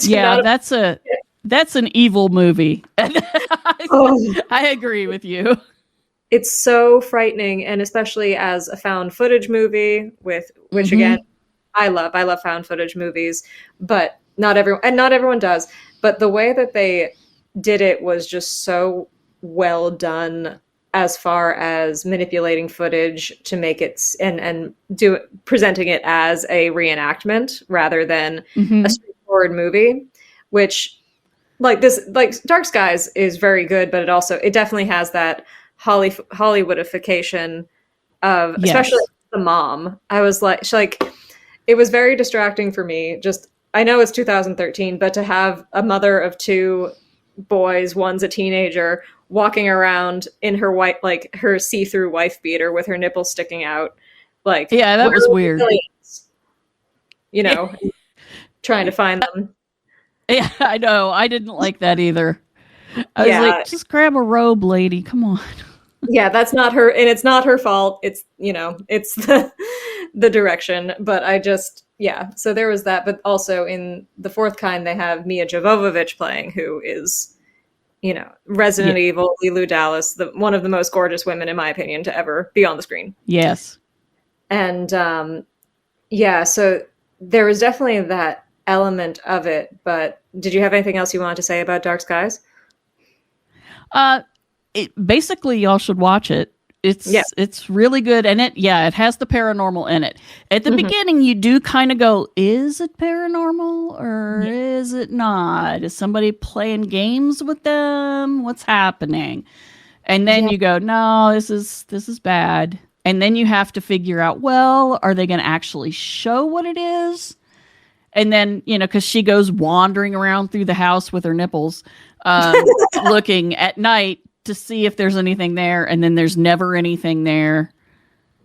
Yeah, that's an evil movie. I agree with you. It's so frightening, and especially as a found footage movie, which again, I love found footage movies, but not everyone does. But the way that they did it was just so well done, as far as manipulating footage to make it presenting it as a reenactment rather than a straightforward movie, which like Dark Skies is very good, but it definitely has that Hollywoodification of, especially the mom. I was like, it was very distracting for me. Just, I know it's 2013, but to have a mother of 2 boys, one's a teenager, walking around in her her see-through wife beater with her nipples sticking out, like, yeah, that was weird. You know, trying to find them. Yeah, I know. I didn't like that either. I was like, just grab a robe, lady. Come on. Yeah, that's not her, and it's not her fault. It's, you know, it's the direction. But so there was that. But also in The Fourth Kind, they have Mia Jovovich playing, who is, you know, Resident Evil, Leeloo Dallas, one of the most gorgeous women, in my opinion, to ever be on the screen. Yes. And so there was definitely that element of it. But did you have anything else you wanted to say about Dark Skies? Basically, y'all should watch it. It's really good, and it has the paranormal in it. At the beginning, you do kind of go, is it paranormal or is it not? Is somebody playing games with them? What's happening? And then you go, no, this is bad. And then you have to figure out, well, are they going to actually show what it is? And then, you know, because she goes wandering around through the house with her nipples, looking at night to see if there's anything there. And then there's never anything there.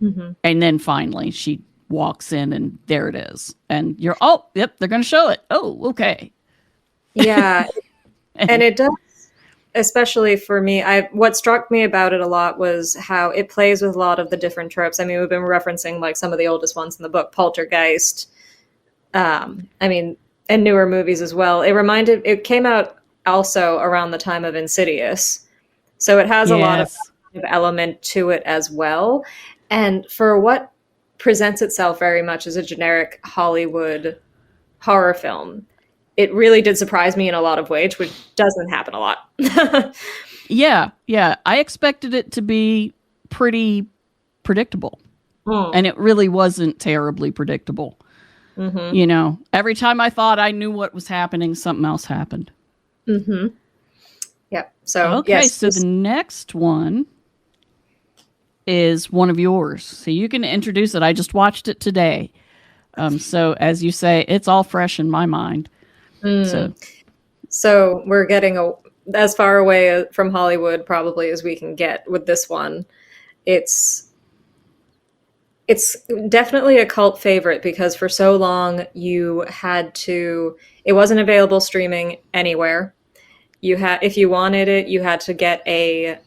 And then finally she walks in and there it is. And you're, oh, yep, they're going to show it. Oh, okay. Yeah. And it does, especially for me, what struck me about it a lot was how it plays with a lot of the different tropes. I mean, we've been referencing like some of the oldest ones in the book, Poltergeist, and newer movies as well. It came out also around the time of Insidious. So it has a lot of element to it as well. And for what presents itself very much as a generic Hollywood horror film, it really did surprise me in a lot of ways, which doesn't happen a lot. Yeah. I expected it to be pretty predictable. And it really wasn't terribly predictable. You know, every time I thought I knew what was happening, something else happened. Yep. So okay, so the next one is one of yours. So you can introduce it. I just watched it today. So as you say, it's all fresh in my mind. So we're getting as far away from Hollywood probably as we can get with this one. It's definitely a cult favorite because for so long it wasn't available streaming anywhere. If you wanted it, you had to get a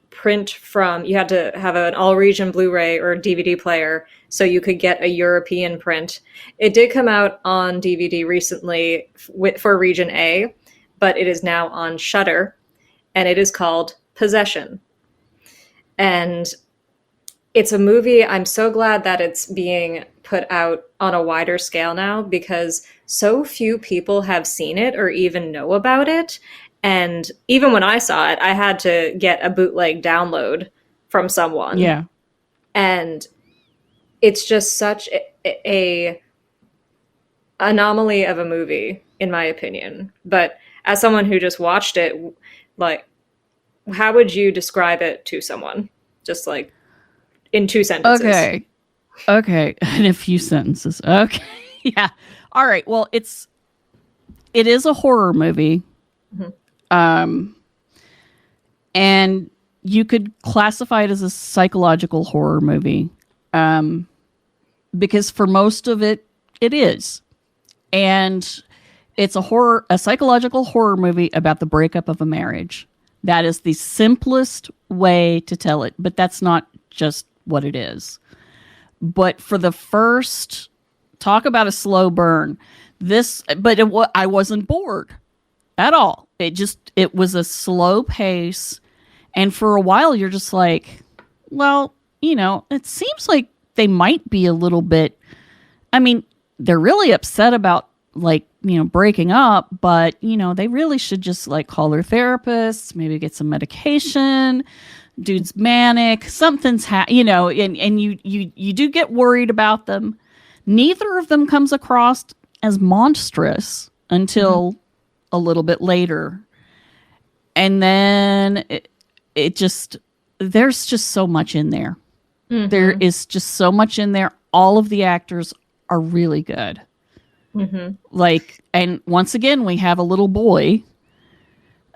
print you had to have an all-region Blu-ray or DVD player so you could get a European print. It did come out on DVD recently for Region A, but it is now on Shudder, and it is called Possession. And it's a movie, I'm so glad that it's being put out on a wider scale now because so few people have seen it or even know about it. And even when I saw it, I had to get a bootleg download from someone. Yeah. And it's just such a anomaly of a movie, in my opinion. But as someone who just watched it, like, how would you describe it to someone? Just like in 2 sentences. Okay. In a few sentences. Okay. Yeah. All right. Well, it is a horror movie. Mm-hmm. And you could classify it as a psychological horror movie. Because for most of it, it is. And it's a psychological horror movie about the breakup of a marriage. That is the simplest way to tell it, but that's not just what it is. But for the first, talk about a slow burn. I wasn't bored at all. It was a slow pace. And for a while, you're just like, well, it seems like they might be a little bit, they're really upset about breaking up, but they really should just call their therapist, maybe get some medication. Dude's manic, something's and you do get worried about them. Neither of them comes across as monstrous until a little bit later. And then there's just so much in there. Mm-hmm. There is just so much in there. All of the actors are really good. Mm-hmm. And once again, we have a little boy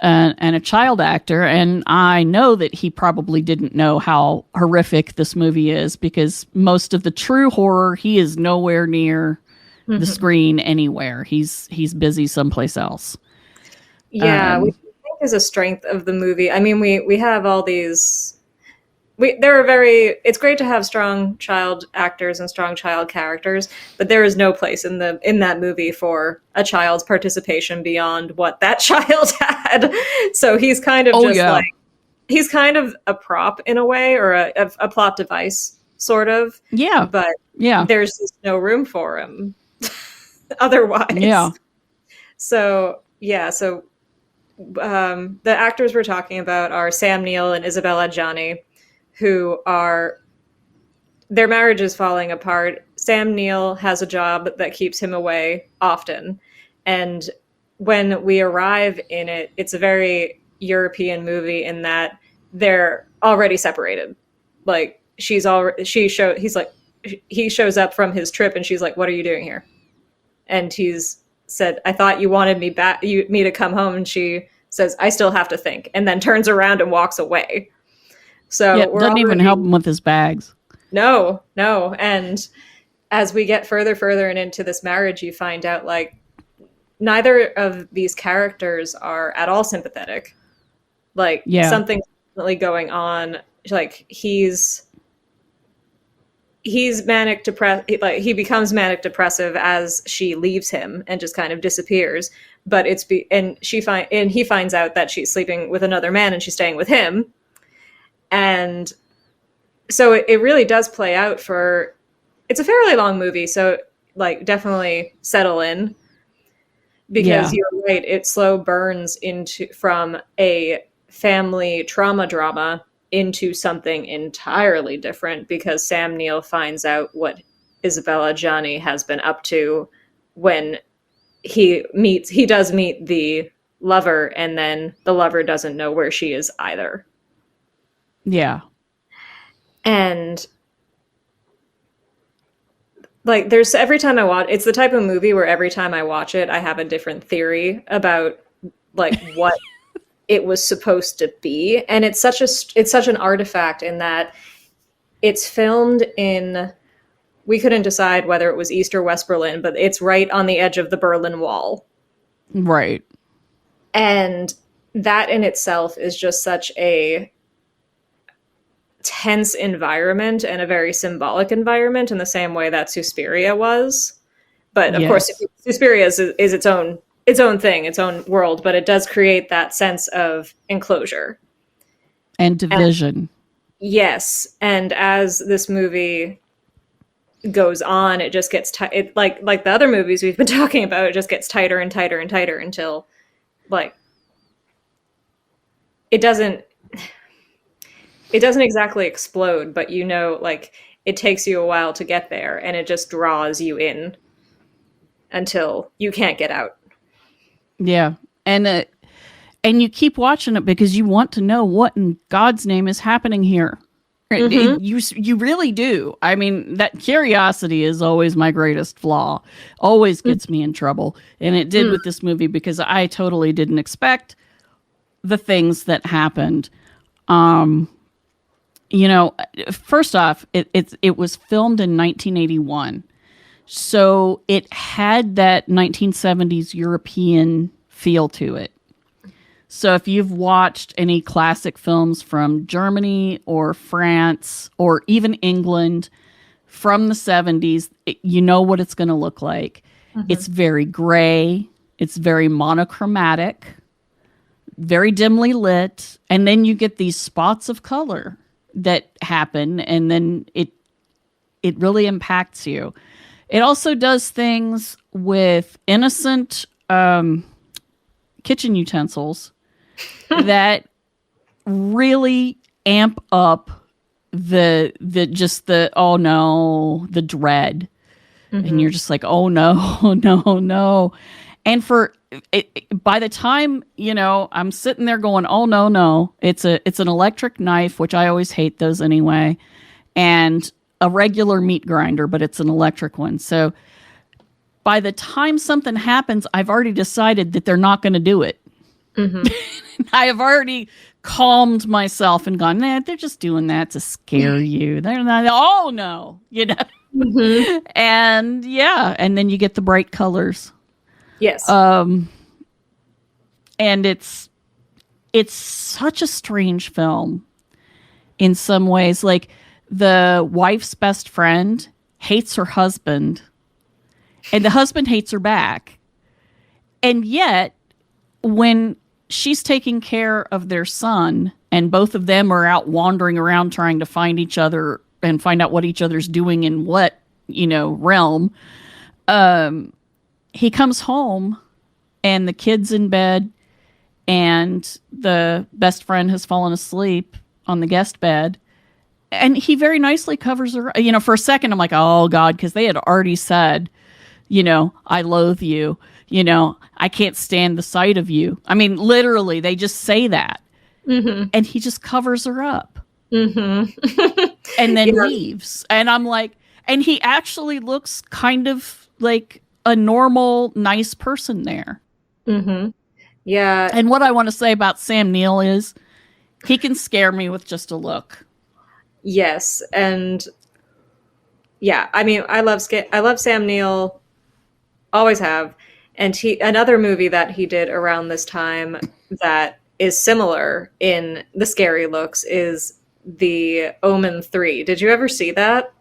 and a child actor, and I know that he probably didn't know how horrific this movie is because most of the true horror, he is nowhere near the screen anywhere. He's busy someplace else. Yeah, we think is a strength of the movie. We have all these. It's great to have strong child actors and strong child characters, but there is no place in that movie for a child's participation beyond what that child had. So he's kind of he's kind of a prop in a way, or a plot device, sort of. Yeah. But there's just no room for him otherwise. Yeah. So the actors we're talking about are Sam Neill and Isabelle Adjani, who their marriage is falling apart. Sam Neill has a job that keeps him away often. And when we arrive in it, it's a very European movie in that they're already separated. He shows up from his trip and she's like, "What are you doing here?" And he's said, "I thought you wanted me to come home." And she says, "I still have to think," and then turns around and walks away. So doesn't even help him with his bags. No. And as we get further and into this marriage, you find out neither of these characters are at all sympathetic. Something's definitely going on. He's manic depressed. He becomes manic depressive as she leaves him and just kind of disappears. But he finds out that she's sleeping with another man and she's staying with him. And so it really does play out it's a fairly long movie. So definitely settle in, because you're right. It slow burns from a family trauma drama into something entirely different, because Sam Neill finds out what Isabelle Adjani has been up to when he does meet the lover, and then the lover doesn't know where she is either. Yeah. And like there's every time I watch it's the type of movie where every time I watch it I have a different theory about like what it was supposed to be, and it's such an artifact in that it's filmed in, we couldn't decide whether it was East or West Berlin, but it's right on the edge of the Berlin Wall. Right. And that in itself is just such a tense environment and a very symbolic environment in the same way that Suspiria was. But of course, Suspiria is its own thing, its own world, but it does create that sense of enclosure. And division. Yes. And as this movie goes on, it just gets like the other movies we've been talking about, it just gets tighter and tighter and tighter until like it doesn't exactly explode, but you know, like it takes you a while to get there, and it just draws you in until you can't get out. Yeah. And you keep watching it because you want to know what in God's name is happening here. You really do. I mean, that curiosity is always my greatest flaw. Always gets me in trouble. And it did with this movie because I totally didn't expect the things that happened. You know, first off, it was filmed in 1981. So it had that 1970s European feel to it. So if you've watched any classic films from Germany or France or even England from the 70s, you know what it's going to look like. It's very gray. It's very monochromatic, very dimly lit. And then you get these spots of color that happen, and then it really impacts you. It also does things with innocent kitchen utensils that really amp up the oh no, the dread. And you're just like, oh no, no. And by the time, you know, I'm sitting there going, oh no, it's an electric knife, which I always hate those anyway, and a regular meat grinder, but it's an electric one. So by the time something happens, I've already decided that they're not going to do it. I have already calmed myself and gone, nah, they're just doing that to scare you. They're not, oh no, you know? And yeah, and then you get the bright colors. Yes. And it's such a strange film in some ways. Like the wife's best friend hates her husband, and the husband hates her back. And yet, when she's taking care of their son, and both of them are out wandering around trying to find each other and find out what each other's doing in what, you know, realm, he comes home and the kid's in bed and the best friend has fallen asleep on the guest bed. And he very nicely covers her. You know, for a second, I'm like, oh, God, because they had already said, you know, I loathe you. You know, I can't stand the sight of you. I mean, literally, they just say that. And he just covers her up. And then leaves. And I'm like, and he actually looks kind of like a normal, nice person there. Yeah. And what I want to say about Sam Neill is he can scare me with just a look. Yes. And yeah, I mean, I love Sam Neill. Always have. And another movie that he did around this time that is similar in the scary looks is The Omen 3. Did you ever see that?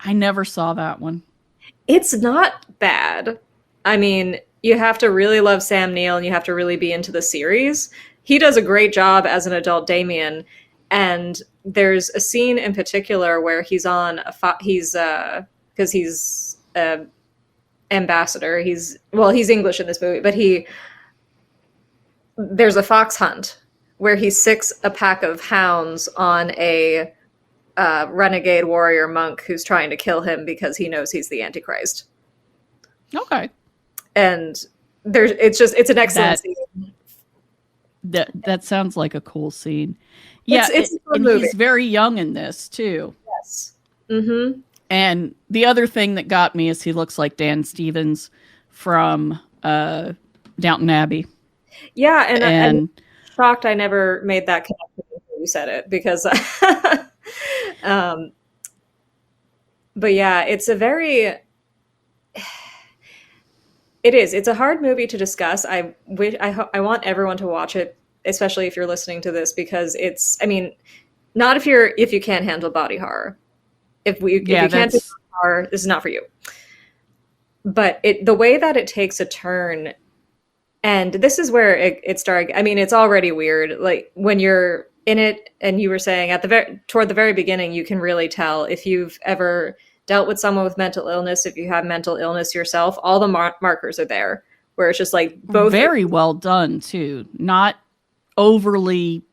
I never saw that one. It's not bad. I mean, you have to really love Sam Neill and you have to really be into the series. He does a great job as an adult Damien, and there's a scene in particular where he's on because he's ambassador. He's English in this movie, but there's a fox hunt where he sicks a pack of hounds on a renegade warrior monk who's trying to kill him because he knows he's the Antichrist. Okay. And it's an excellent scene. That sounds like a cool scene. Yeah, it's a and movie. he's very young in this too. Yes. Mm-hmm. And the other thing that got me is he looks like Dan Stevens from Downton Abbey. Yeah, and I'm And shocked I never made that connection before you said it, because but yeah, it's a very it's a hard movie to discuss. I want everyone to watch it, especially if you're listening to this, because it's, I mean, not if you can't handle body horror. If you can't do body horror, this is not for you. But the way that it takes a turn, and this is where it started. I mean, it's already weird. Like when you're in it, and you were saying toward the very beginning, you can really tell if you've ever dealt with someone with mental illness, if you have mental illness yourself, all the markers are there. Where it's just like both very well done too, not overly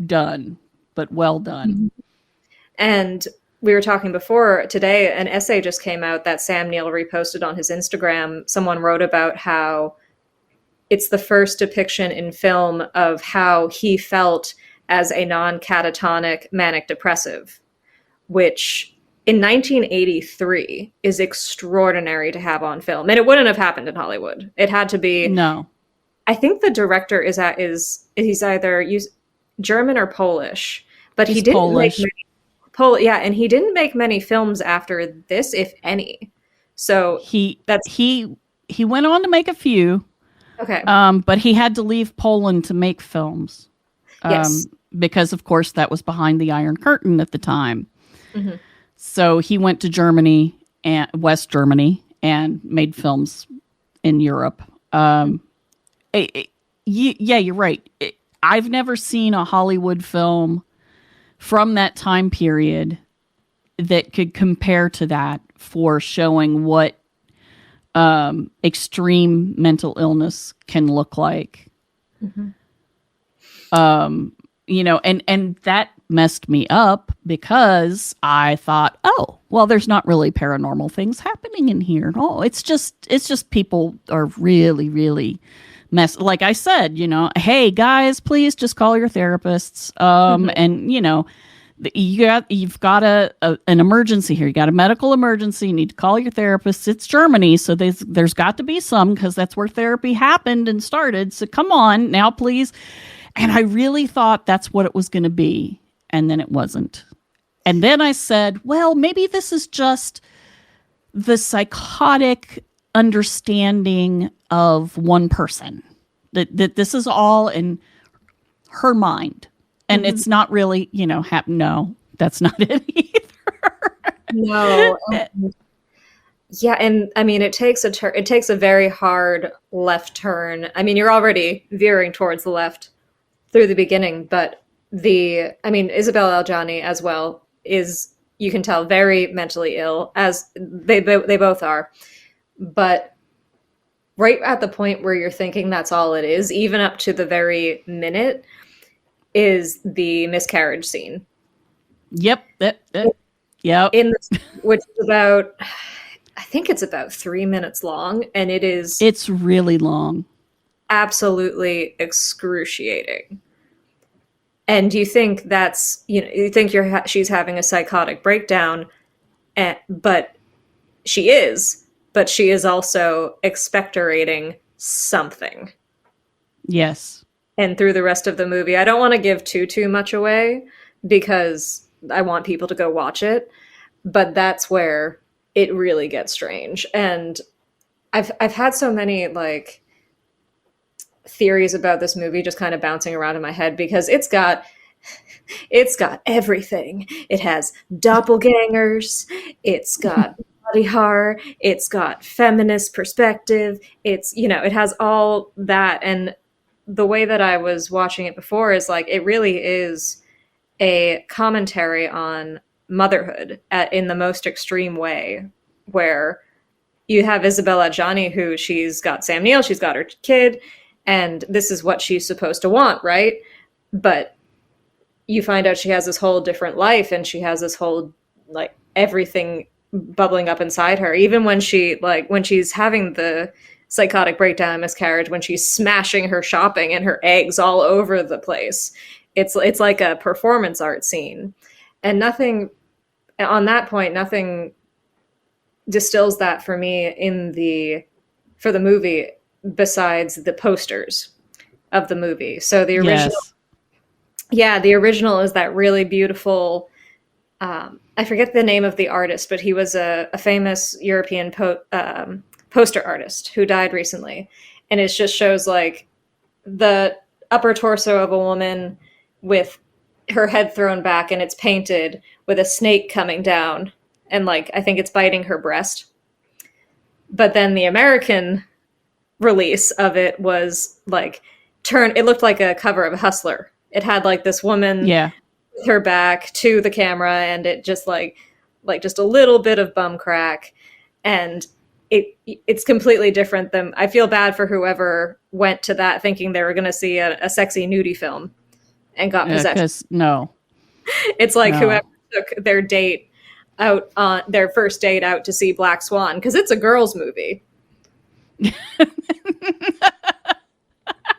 done, but well done. And we were talking before today, an essay just came out that Sam Neill reposted on his Instagram. Someone wrote about how it's the first depiction in film of how he felt as a non-catatonic manic depressive, which in 1983 is extraordinary to have on film. And it wouldn't have happened in Hollywood. It had to be. No. I think the director he's either German or Polish, but he didn't Polish. make and he didn't make many films after this, if any. So he went on to make a few. Okay. But he had to leave Poland to make films. Yes. Because of course that was behind the Iron Curtain at the time. Mm-hmm. So he went to Germany and West Germany and made films in Europe. Yeah, you're right. I've never seen a Hollywood film from that time period that could compare to that for showing what extreme mental illness can look like. Mm-hmm. And that messed me up because I thought, oh, well, there's not really paranormal things happening in here. Oh, it's just people are really, really like I said, hey guys, please just call your therapists. And you've got an emergency here. You got a medical emergency. You need to call your therapist. It's Germany, so there's got to be some, because that's where therapy happened and started. So come on now, please. And I really thought that's what it was going to be, and then it wasn't. And then I said, well, maybe this is just the psychotic understanding of one person, that this is all in her mind. And it's not really, no, that's not it either. No. Yeah, and I mean, it takes a very hard left turn. I mean, you're already veering towards the left through the beginning, but Isabel Adjani as well is, you can tell, very mentally ill, as they both are. But right at the point where you're thinking that's all it is, even up to the very minute, is the miscarriage scene. Yep. Which is about, I think it's about 3 minutes long, and it's really long. Absolutely excruciating. And you think she's having a psychotic breakdown, but she is also expectorating something. Yes. And through the rest of the movie, I don't want to give too much away because I want people to go watch it, but that's where it really gets strange. And I've had so many theories about this movie just kind of bouncing around in my head, because it's got everything. It has doppelgangers, it's got body horror, it's got feminist perspective, it has all that. And the way that I was watching it before is it really is a commentary on motherhood in the most extreme way, where you have Isabel Adjani, who she's got Sam Neill, she's got her kid, and this is what she's supposed to want, right? But you find out she has this whole different life, and she has this whole everything bubbling up inside her, even when she's having the psychotic breakdown, miscarriage, when she's smashing her shopping and her eggs all over the place. It's like a performance art scene, and nothing on that point, nothing distills that for me for the movie besides the posters of the movie. So the original, the original is that really beautiful. I forget the name of the artist, but he was a famous European poster artist who died recently, and it just shows like the upper torso of a woman with her head thrown back, and it's painted with a snake coming down, and like I think it's biting her breast. But then the American release of it was like it looked like a cover of Hustler. It had like this woman with her back to the camera, and it just like just a little bit of bum crack, and it's completely different than. I feel bad for whoever went to that thinking they were going to see a sexy nudie film and got possessed. No, it's like whoever took their date out on their first date out to see Black Swan, because it's a girls' movie.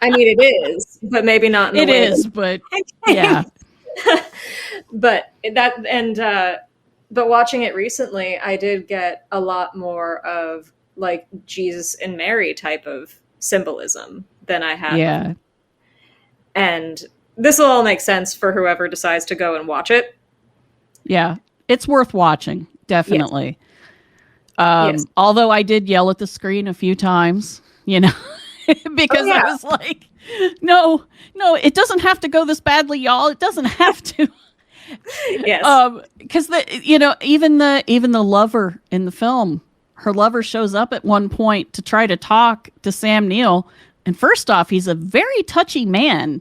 I mean, it is, but maybe not. In the way but yeah. But but watching it recently, I did get a lot more of like Jesus and Mary type of symbolism than I had. Yeah. Before. And this will all make sense for whoever decides to go and watch it. Yeah, it's worth watching, definitely. Yes. Although I did yell at the screen a few times, because I was like, no, it doesn't have to go this badly, y'all. It doesn't have to. Yes. Because even the lover in the film, her lover shows up at one point to try to talk to Sam Neill, and first off, he's a very touchy man.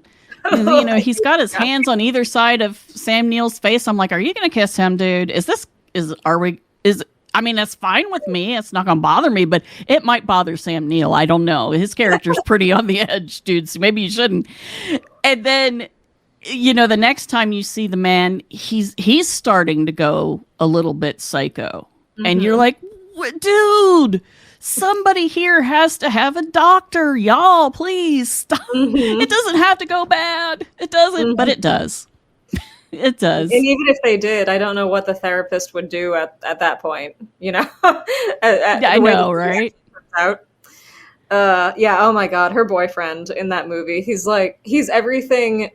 He's got his hands on either side of Sam Neill's face. I'm like, are you gonna kiss him, dude? I mean, that's fine with me. It's not gonna bother me, but it might bother Sam Neill. I don't know. His character's pretty on the edge, dude. So maybe you shouldn't. And then, the next time you see the man, he's starting to go a little bit psycho, and you're like, dude, somebody here has to have a doctor, y'all. Please stop. It doesn't have to go bad. It doesn't, but it does. It does. And even if they did, I don't know what the therapist would do at that point. I know, right? Out. Oh my God, her boyfriend in that movie. He's everything.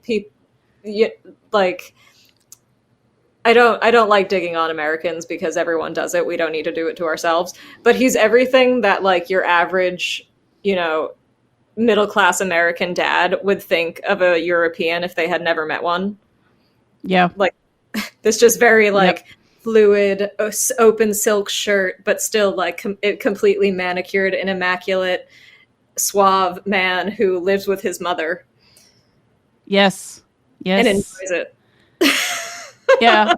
I don't like digging on Americans because everyone does it. We don't need to do it to ourselves. But he's everything that like your average, middle class American dad would think of a European if they had never met one. Yeah. Like this just very fluid, open silk shirt, but still like completely manicured and immaculate, suave man who lives with his mother. Yes. And enjoys it. Yeah.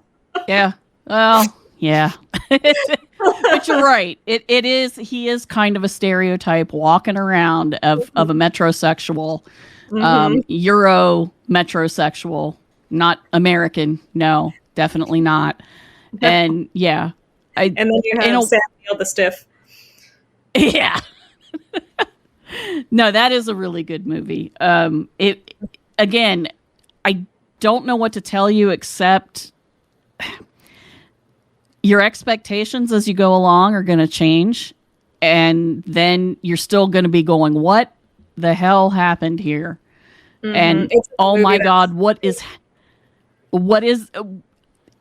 Well, yeah. But you're right. He is kind of a stereotype walking around of a metrosexual, Euro metrosexual. Not American. No, definitely not. And yeah. And then you have Sam Neill the stiff. Yeah. No, that is a really good movie. Again, I don't know what to tell you except your expectations as you go along are going to change. And then you're still going to be going, what the hell happened here? And oh my God, what is,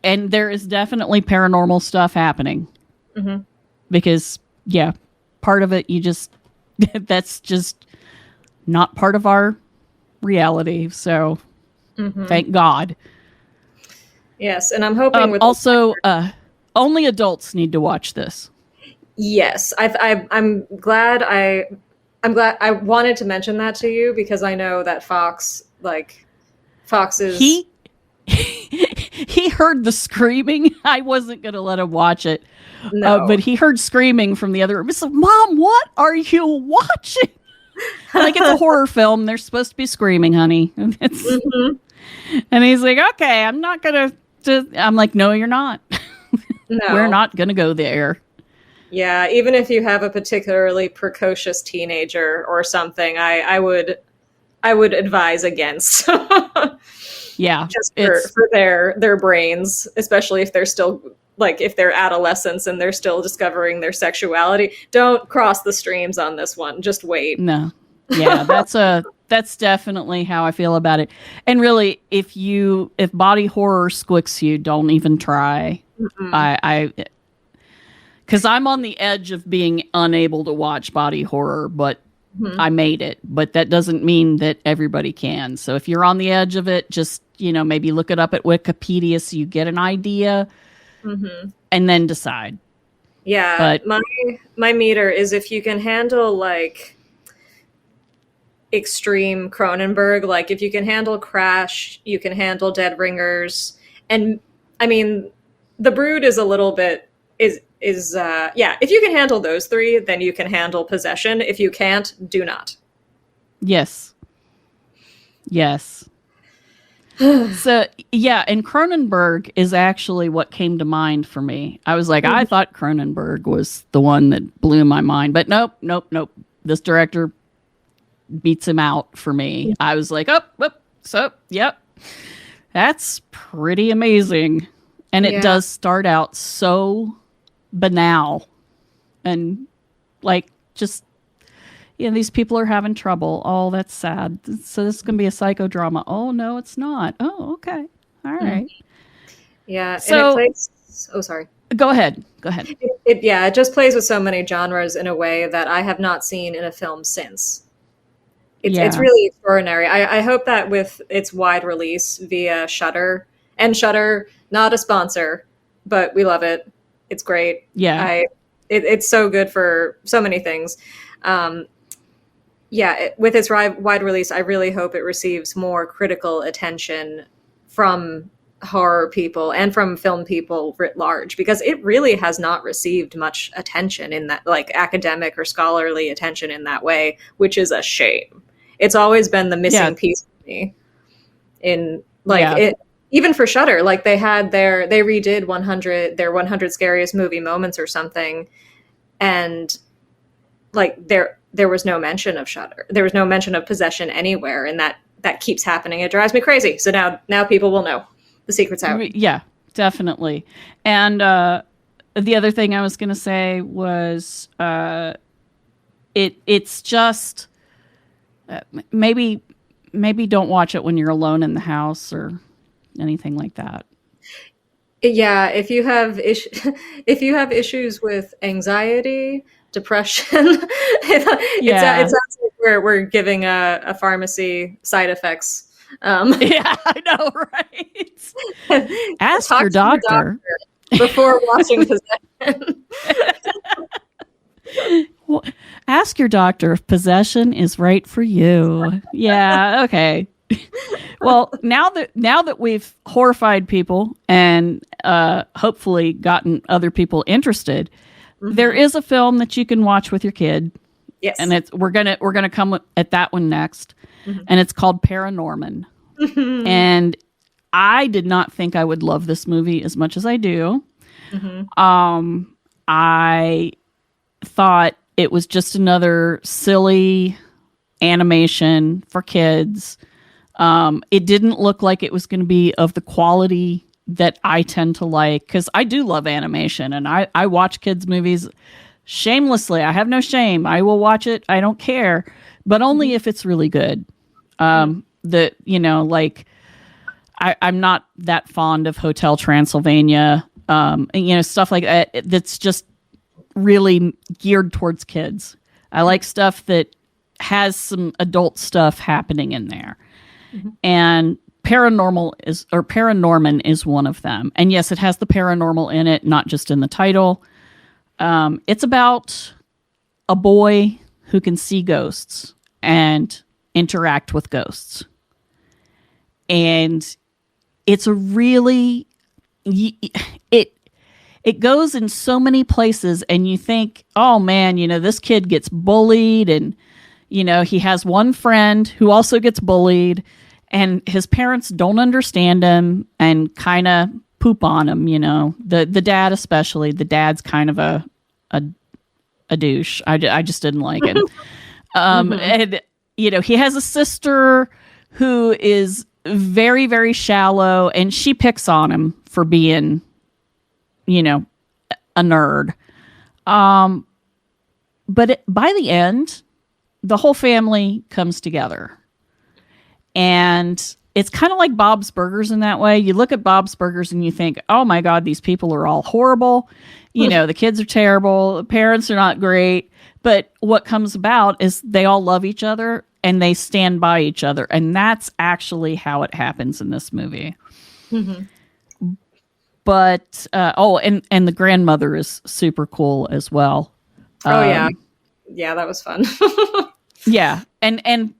and there is definitely paranormal stuff happening because part of it, that's just not part of our reality. So thank God. Yes. And I'm hoping also, only adults need to watch this. Yes. I'm glad I wanted to mention that to you because I know that Fox is he heard the screaming. I wasn't going to let him watch it. No. But he heard screaming from the other room. He's like, Mom, what are you watching? Like, it's a horror film. They're supposed to be screaming, honey. And he's like, okay, I'm not going to. I'm like, no, you're not. No. We're not going to go there. Yeah, even if you have a particularly precocious teenager or something, I would advise against. Yeah, just for their brains, especially if they're still like if they're adolescents and they're still discovering their sexuality, don't cross the streams on this one. Just wait. No. Yeah, that's definitely how I feel about it. And really, if body horror squicks you, don't even try. Because I'm on the edge of being unable to watch body horror, but I made it. But that doesn't mean that everybody can. So if you're on the edge of it, just, maybe look it up at Wikipedia so you get an idea and then decide. Yeah, but my meter is if you can handle like extreme Cronenberg, like if you can handle Crash, you can handle Dead Ringers, and I mean The Brood is a little bit if you can handle those three, then you can handle Possession. If you can't, do not. Yes. So yeah, and Cronenberg is actually what came to mind for me. I was like, I thought Cronenberg was the one that blew my mind, but nope. This director beats him out for me. I was like, yep, that's pretty amazing. And it does start out so banal and like just, these people are having trouble. Oh, that's sad. So this is going to be a psychodrama. Oh, no, it's not. Oh, okay. All right. Yeah. So, and it plays, sorry. Go ahead. It just plays with so many genres in a way that I have not seen in a film since. It's really extraordinary. I hope that with its wide release via Shudder, and Shudder, not a sponsor, but we love it. It's great. Yeah. It's so good for so many things. With its wide release, I really hope it receives more critical attention from horror people and from film people writ large, because it really has not received much attention in that, like academic or scholarly attention in that way, which is a shame. It's always been the missing piece for me. In it, even for Shudder, like they redid their 100 scariest movie moments or something, and like there was no mention of Shudder. There was no mention of Possession anywhere, and that keeps happening. It drives me crazy. So now people will know the secret's out. Yeah, definitely. And the other thing I was going to say was it's just maybe don't watch it when you're alone in the house or anything like that. Yeah, if you have issues with anxiety, depression, it sounds like we're giving a pharmacy side effects. Yeah, I know, right? Ask your doctor before watching Possession. Well, ask your doctor if Possession is right for you. Yeah, okay. Well, now that we've horrified people and hopefully gotten other people interested, there is a film that you can watch with your kid. Yes, and we're gonna come at that one next, and it's called Paranormal. And I did not think I would love this movie as much as I do. I thought it was just another silly animation for kids. It didn't look like it was going to be of the quality that I tend to like, because I do love animation and I watch kids' movies shamelessly. I have no shame. I will watch it. I don't care, but only if it's really good. I'm not that fond of Hotel Transylvania, stuff like that. That's just really geared towards kids. I like stuff that has some adult stuff happening in there. And Paranorman is one of them. And yes, it has the paranormal in it, not just in the title. It's about a boy who can see ghosts and interact with ghosts. And it's a really, it goes in so many places, and you think, oh man, this kid gets bullied, and he has one friend who also gets bullied, and his parents don't understand him and kind of poop on him. The dad, especially. The dad's kind of a douche. I just didn't like him. And he has a sister who is very, very shallow, and she picks on him for being a nerd. But by the end, the whole family comes together. And it's kind of like Bob's Burgers in that way. You look at Bob's Burgers and you think, oh my God, these people are all horrible. The kids are terrible. The parents are not great. But what comes about is they all love each other and they stand by each other. And that's actually how it happens in this movie. Mm-hmm. But, and the grandmother is super cool as well. Oh, yeah. Yeah, that was fun. Yeah. And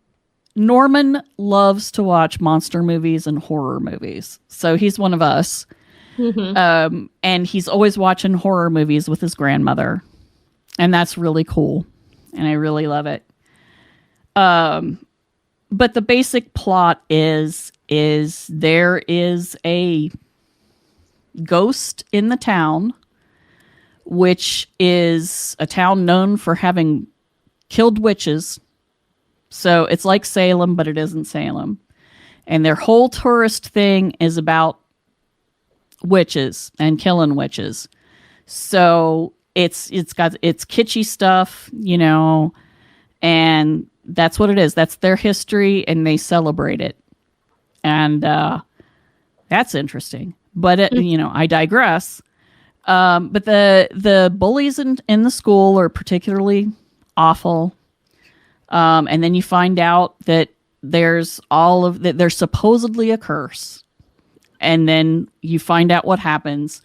Norman loves to watch monster movies and horror movies. So he's one of us. Mm-hmm. And he's always watching horror movies with his grandmother. And that's really cool. And I really love it. But the basic plot is there is a ghost in the town, which is a town known for having killed witches. So it's like Salem, but it isn't Salem. And their whole tourist thing is about witches and killing witches. So it's kitschy stuff, and that's what it is. That's their history, and they celebrate it. And that's interesting. But I digress. But the bullies in the school are particularly awful. And then you find out that there's supposedly a curse. And then you find out what happens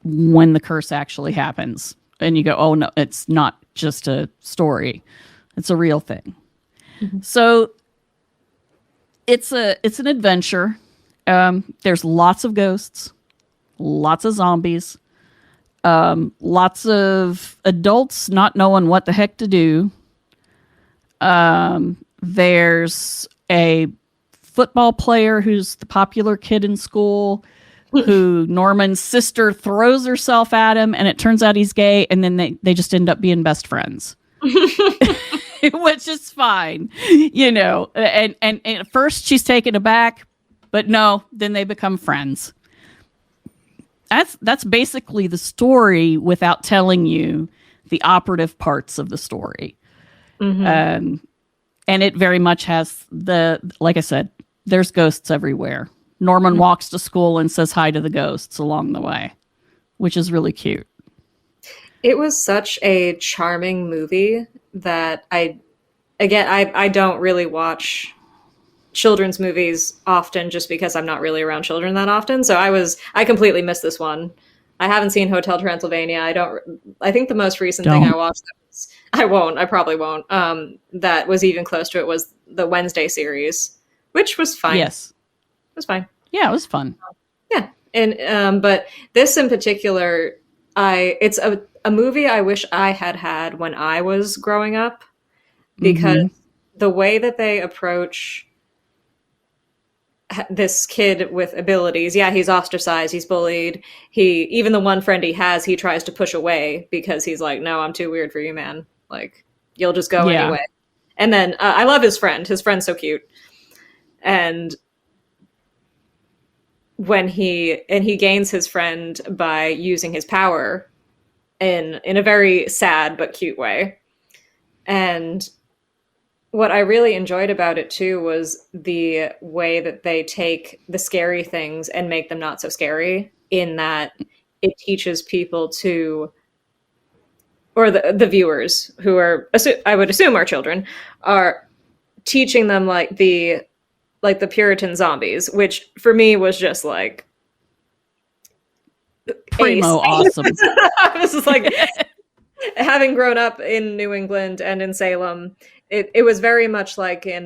when the curse actually happens. And you go, oh no, it's not just a story. It's a real thing. Mm-hmm. So it's an adventure. There's lots of ghosts, lots of zombies, lots of adults not knowing what the heck to do. There's a football player who's the popular kid in school who Norman's sister throws herself at him, and it turns out he's gay, and then they just end up being best friends. Which is fine, and at first she's taken aback, but no, then they become friends. That's basically the story without telling you the operative parts of the story. Mm-hmm. And it very much has like I said, there's ghosts everywhere. Norman mm-hmm. walks to school and says hi to the ghosts along the way, which is really cute. It was such a charming movie that I don't really watch children's movies often just because I'm not really around children that often. So I completely missed this one. I haven't seen Hotel Transylvania. I think the most recent thing I watched, I probably won't. That was even close to it was the Wednesday series, which was fine. Yes. It was fine. Yeah, it was fun. Yeah. And, but this in particular, it's a movie I wish I had when I was growing up, because mm-hmm. the way that they approach this kid with abilities, yeah, he's ostracized, he's bullied, even the one friend he has, he tries to push away because he's like, no, I'm too weird for you, man. Like, you'll just go anyway. And then I love his friend's so cute. And when he gains his friend by using his power in a very sad but cute way. And what I really enjoyed about it too was the way that they take the scary things and make them not so scary, in that it teaches people to, or the viewers who are, I would assume are children, are teaching them like the Puritan zombies, which for me was just like primo awesome. This is like, having grown up in New England and in Salem, it was very much like in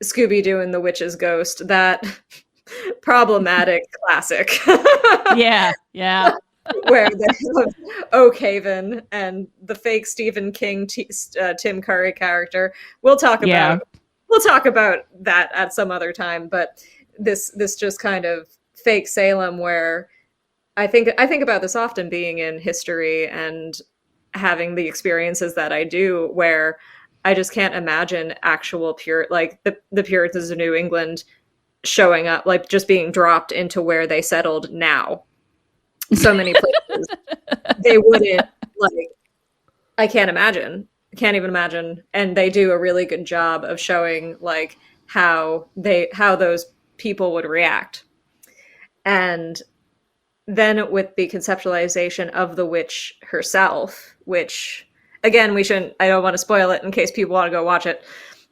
Scooby-Doo and the Witch's Ghost, that problematic classic. Yeah. Where there's Oak Haven and the fake Stephen King Tim Curry character. We'll talk about that at some other time, but this just kind of fake Salem, where I think about this often, being in history and having the experiences that I do, where I just can't imagine actual the Puritans of New England showing up, like just being dropped into where they settled now. So many places they wouldn't, like, I can't even imagine. And they do a really good job of showing like how those people would react. And then with the conceptualization of the witch herself, which again, I don't want to spoil it in case people want to go watch it,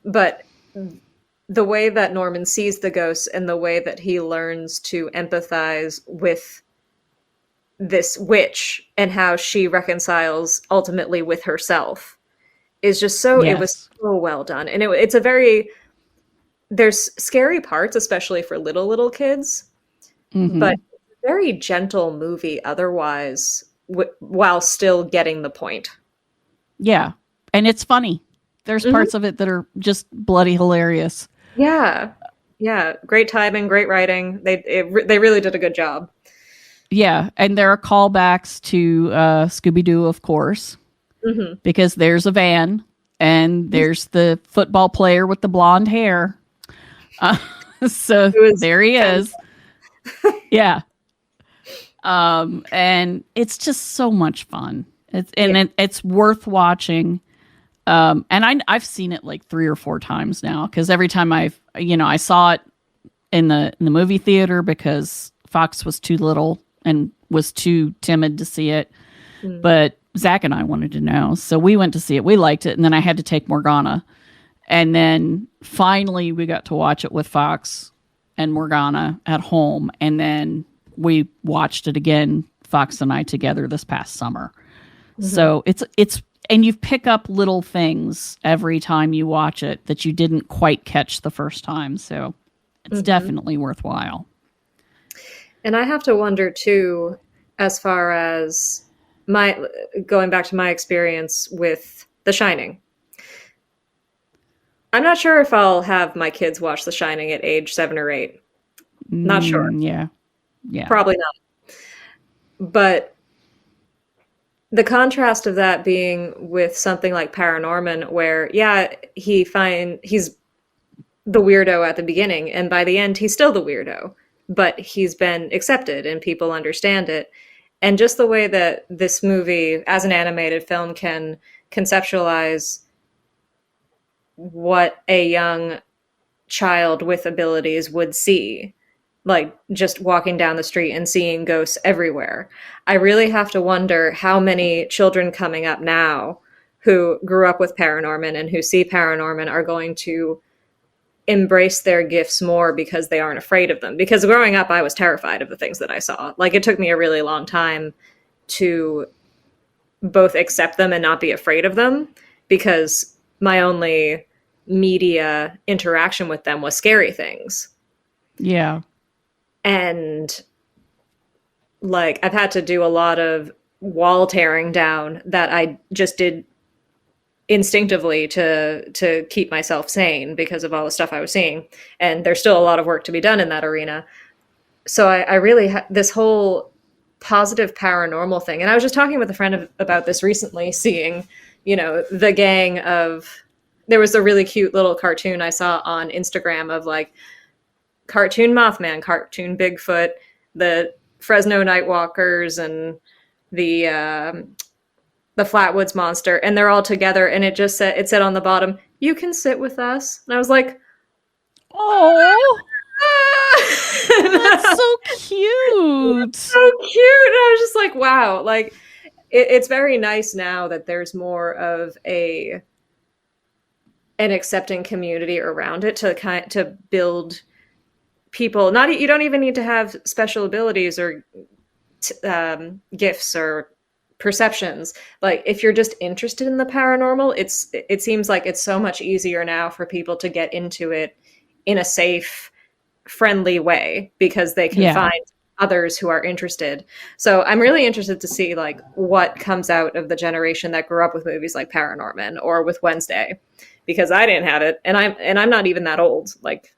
but the way that Norman sees the ghosts and the way that he learns to empathize with this witch and how she reconciles ultimately with herself is just so, Yes. It was so well done. And there's scary parts, especially for little kids, but very gentle movie otherwise, while still getting the point. Yeah. And it's funny. There's parts of it that are just bloody hilarious. Yeah. Great timing, great writing. They really did a good job. Yeah. And there are callbacks to Scooby-Doo, of course, because there's a van and there's the football player with the blonde hair. So there he is. Yeah. And it's just so much fun. It's worth watching. And I've seen it like 3 or 4 times now, because every time I saw it in the movie theater because Fox was too little and was too timid to see it. But Zach and I wanted to know, so we went to see it. We liked it, and then I had to take Morganna, and then finally we got to watch it with Fox and Morganna at home, and then we watched it again, Fox and I together, this past summer. So it's and you pick up little things every time you watch it that you didn't quite catch the first time. So it's definitely worthwhile. And I have to wonder too, as far as going back to my experience with The Shining. I'm not sure if I'll have my kids watch The Shining at age 7 or 8. Not sure. Yeah. Probably not. But the contrast of that being with something like Paranormal, where, he's the weirdo at the beginning, and by the end, he's still the weirdo, but he's been accepted and people understand it. And just the way that this movie, as an animated film, can conceptualize what a young child with abilities would see, like just walking down the street and seeing ghosts everywhere. I really have to wonder how many children coming up now who grew up with Paranormal and who see Paranormal are going to embrace their gifts more because they aren't afraid of them. Because growing up, I was terrified of the things that I saw. Like, it took me a really long time to both accept them and not be afraid of them, because my only media interaction with them was scary things. Yeah. And like, I've had to do a lot of wall tearing down that I just did instinctively to keep myself sane because of all the stuff I was seeing. And there's still a lot of work to be done in that arena. So I really this whole positive paranormal thing. And I was just talking with a friend about this recently, seeing, the gang of, there was a really cute little cartoon I saw on Instagram of like cartoon Mothman, cartoon Bigfoot, the Fresno Nightwalkers, and the Flatwoods Monster, and they're all together, and it said on the bottom, "You can sit with us." And I was like, "Oh, that's so cute." So cute. And I was just like, wow. Like, it's very nice now that there's more of an accepting community around it to build people. You don't even need to have special abilities or gifts or perceptions. Like, if you're just interested in the paranormal, it seems like it's so much easier now for people to get into it in a safe, friendly way, because they can find others who are interested. So I'm really interested to see like what comes out of the generation that grew up with movies like Paranormal or with Wednesday, because I didn't have it, and I'm not even that old. Like,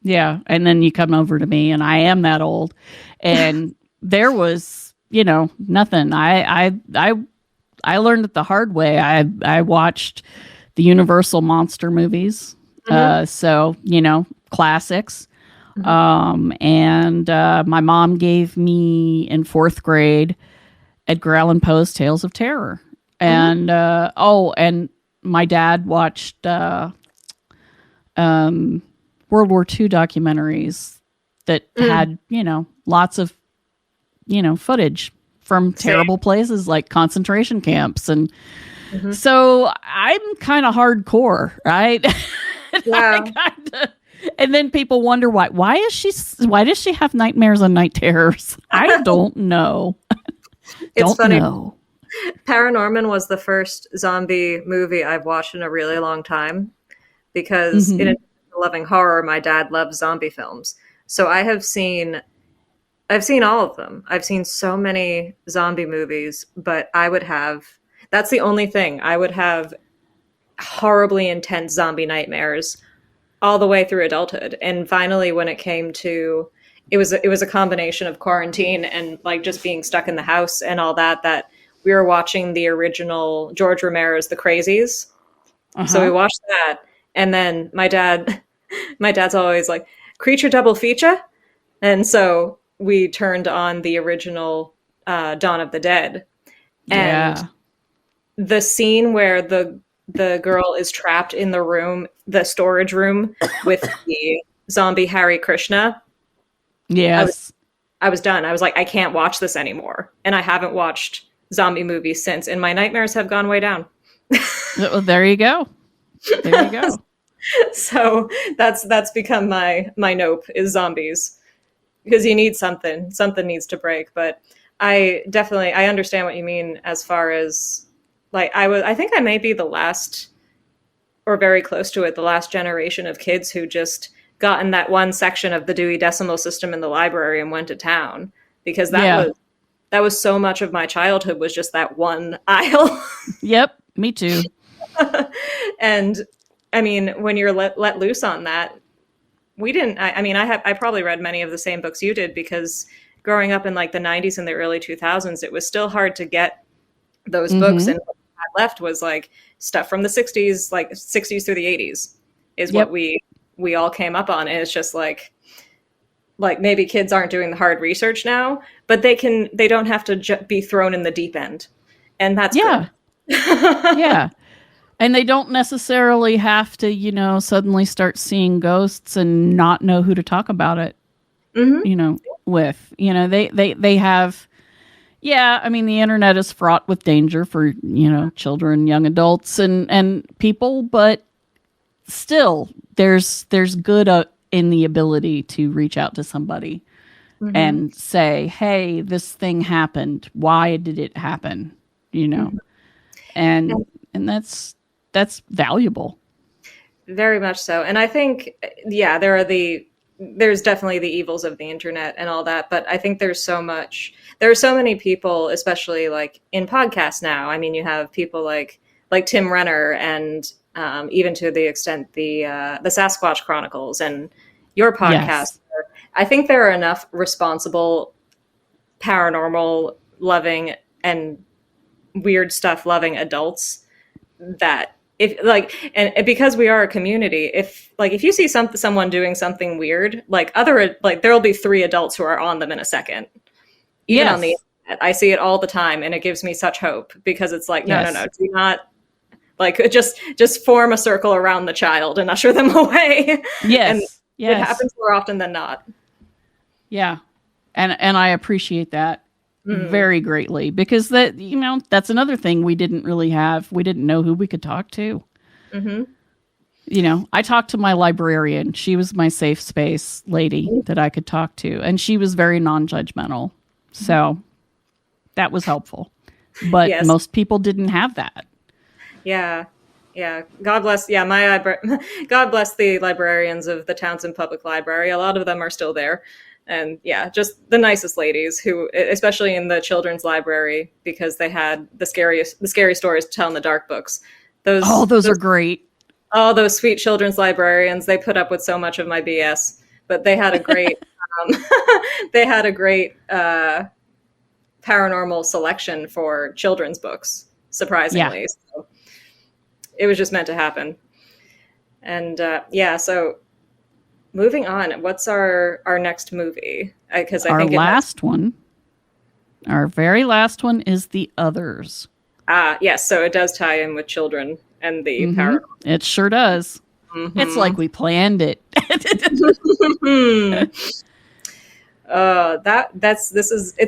yeah, and then you come over to me, and I am that old, and there was, nothing. I learned it the hard way. I watched the Universal monster movies, so classics. And my mom gave me in 4th grade Edgar Allan Poe's Tales of Terror. And and my dad watched World War II documentaries that had, lots of, footage from terrible places like concentration camps. And so I'm kind of hardcore, right? Yeah. And then people wonder why does she have nightmares and night terrors? I don't know. It's funny. Know. Paranormal was the first zombie movie I've watched in a really long time because in addition to loving horror, my dad loves zombie films. So I've seen all of them. I've seen so many zombie movies, but that's the only thing. I would have horribly intense zombie nightmares all the way through adulthood. And finally, when it came to, it was a combination of quarantine and like just being stuck in the house and all that we were watching the original George Romero's The Crazies. So we watched that. And then my dad's always like, creature double feature. And so we turned on the original Dawn of the Dead. And the scene where the girl is trapped in the storage room with the zombie Hare Krishna. Yes. I was done. I was like, I can't watch this anymore. And I haven't watched zombie movies since, and my nightmares have gone way down. Well, there you go. There you go. So that's become my nope is zombies, because you need something needs to break. But I understand what you mean as far as like I think I may be the last, or very close to it, the last generation of kids who just got in that one section of the Dewey Decimal System in the library and went to town, because that was so much of my childhood, was just that one aisle. Yep, me too. And I mean, when you're let loose on that, we didn't. I probably read many of the same books you did, because growing up in like the 90s and the early 2000s, it was still hard to get those books, and what I had left was like stuff from the 60s, like 60s through the 80s, is what we all came up on. And it's just like maybe kids aren't doing the hard research now, but they don't have to be thrown in the deep end, and that's good. Yeah. And they don't necessarily have to, suddenly start seeing ghosts and not know who to talk about it, with. They have, the internet is fraught with danger for, children, young adults, and people, but still, there's good in the ability to reach out to somebody and say, hey, this thing happened. Why did it happen? And that's valuable. Very much so. And I think, there's definitely the evils of the internet and all that, but I think there are so many people, especially like in podcasts now. I mean, you have people like Tim Renner, and even to the extent the Sasquatch Chronicles and your podcast. Yes. I think there are enough responsible, paranormal loving and weird stuff loving adults that because we are a community, if you see someone doing something weird, there'll be 3 adults who are on them in a second. Even on the internet, I see it all the time, and it gives me such hope, because it's like, no, do not just form a circle around the child and usher them away. Yes. And it happens more often than not. Yeah. And I appreciate that very greatly, because that's another thing we didn't really have. We didn't know who we could talk to. I talked to my librarian. She was my safe space lady that I could talk to, and she was very non-judgmental. So that was helpful. But most people didn't have that. Yeah. God bless. Yeah, God bless the librarians of the Townsend Public Library. A lot of them are still there. And just the nicest ladies, who, especially in the children's library, because they had the scary stories to tell in the dark books. Those are great. Oh, those sweet children's librarians, they put up with so much of my BS, but they had a great, paranormal selection for children's books, surprisingly. So it was just meant to happen. And so moving on. What's our next movie? Because I Our think last one, our very last one is The Others. Yes, so it does tie in with children and the paranormal. It sure does. It's like we planned it. It's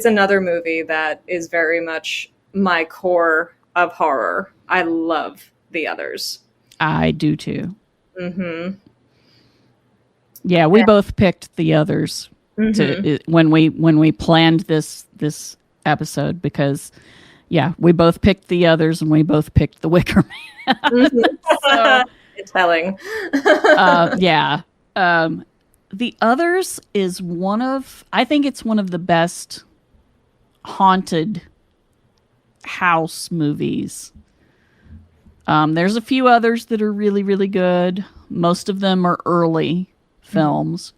another movie that is very much my core of horror. I love The Others. I do too. Yeah, we both picked The Others when we planned this episode, because we both picked The Others and we both picked The Wicker Man. So, it's telling. The Others is I think it's one of the best haunted house movies. There's a few others that are really, really good. Most of them are early films.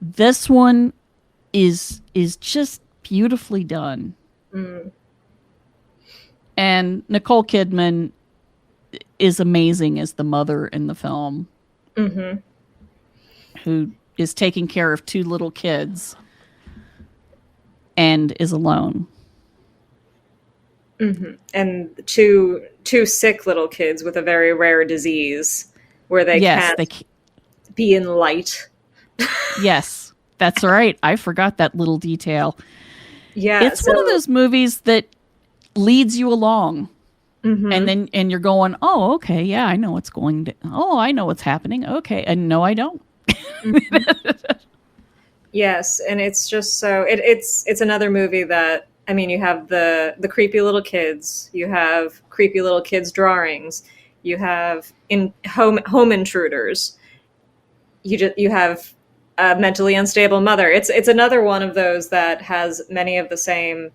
This one is just beautifully done. And Nicole Kidman is amazing as the mother in the film, who is taking care of two little kids and is alone. And two sick little kids with a very rare disease where they can't be in light. Yes, that's right. I forgot that little detail. Yeah, it's one of those movies that leads you along, and you're going, oh, okay, yeah, I know what's going to. Oh, I know what's happening. Okay, and no, I don't. Yes, and it's just so it's another movie that, I mean, you have the creepy little kids, you have creepy little kids drawings, you have home intruders, you have a mentally unstable mother. It's another one of those that has many of the same,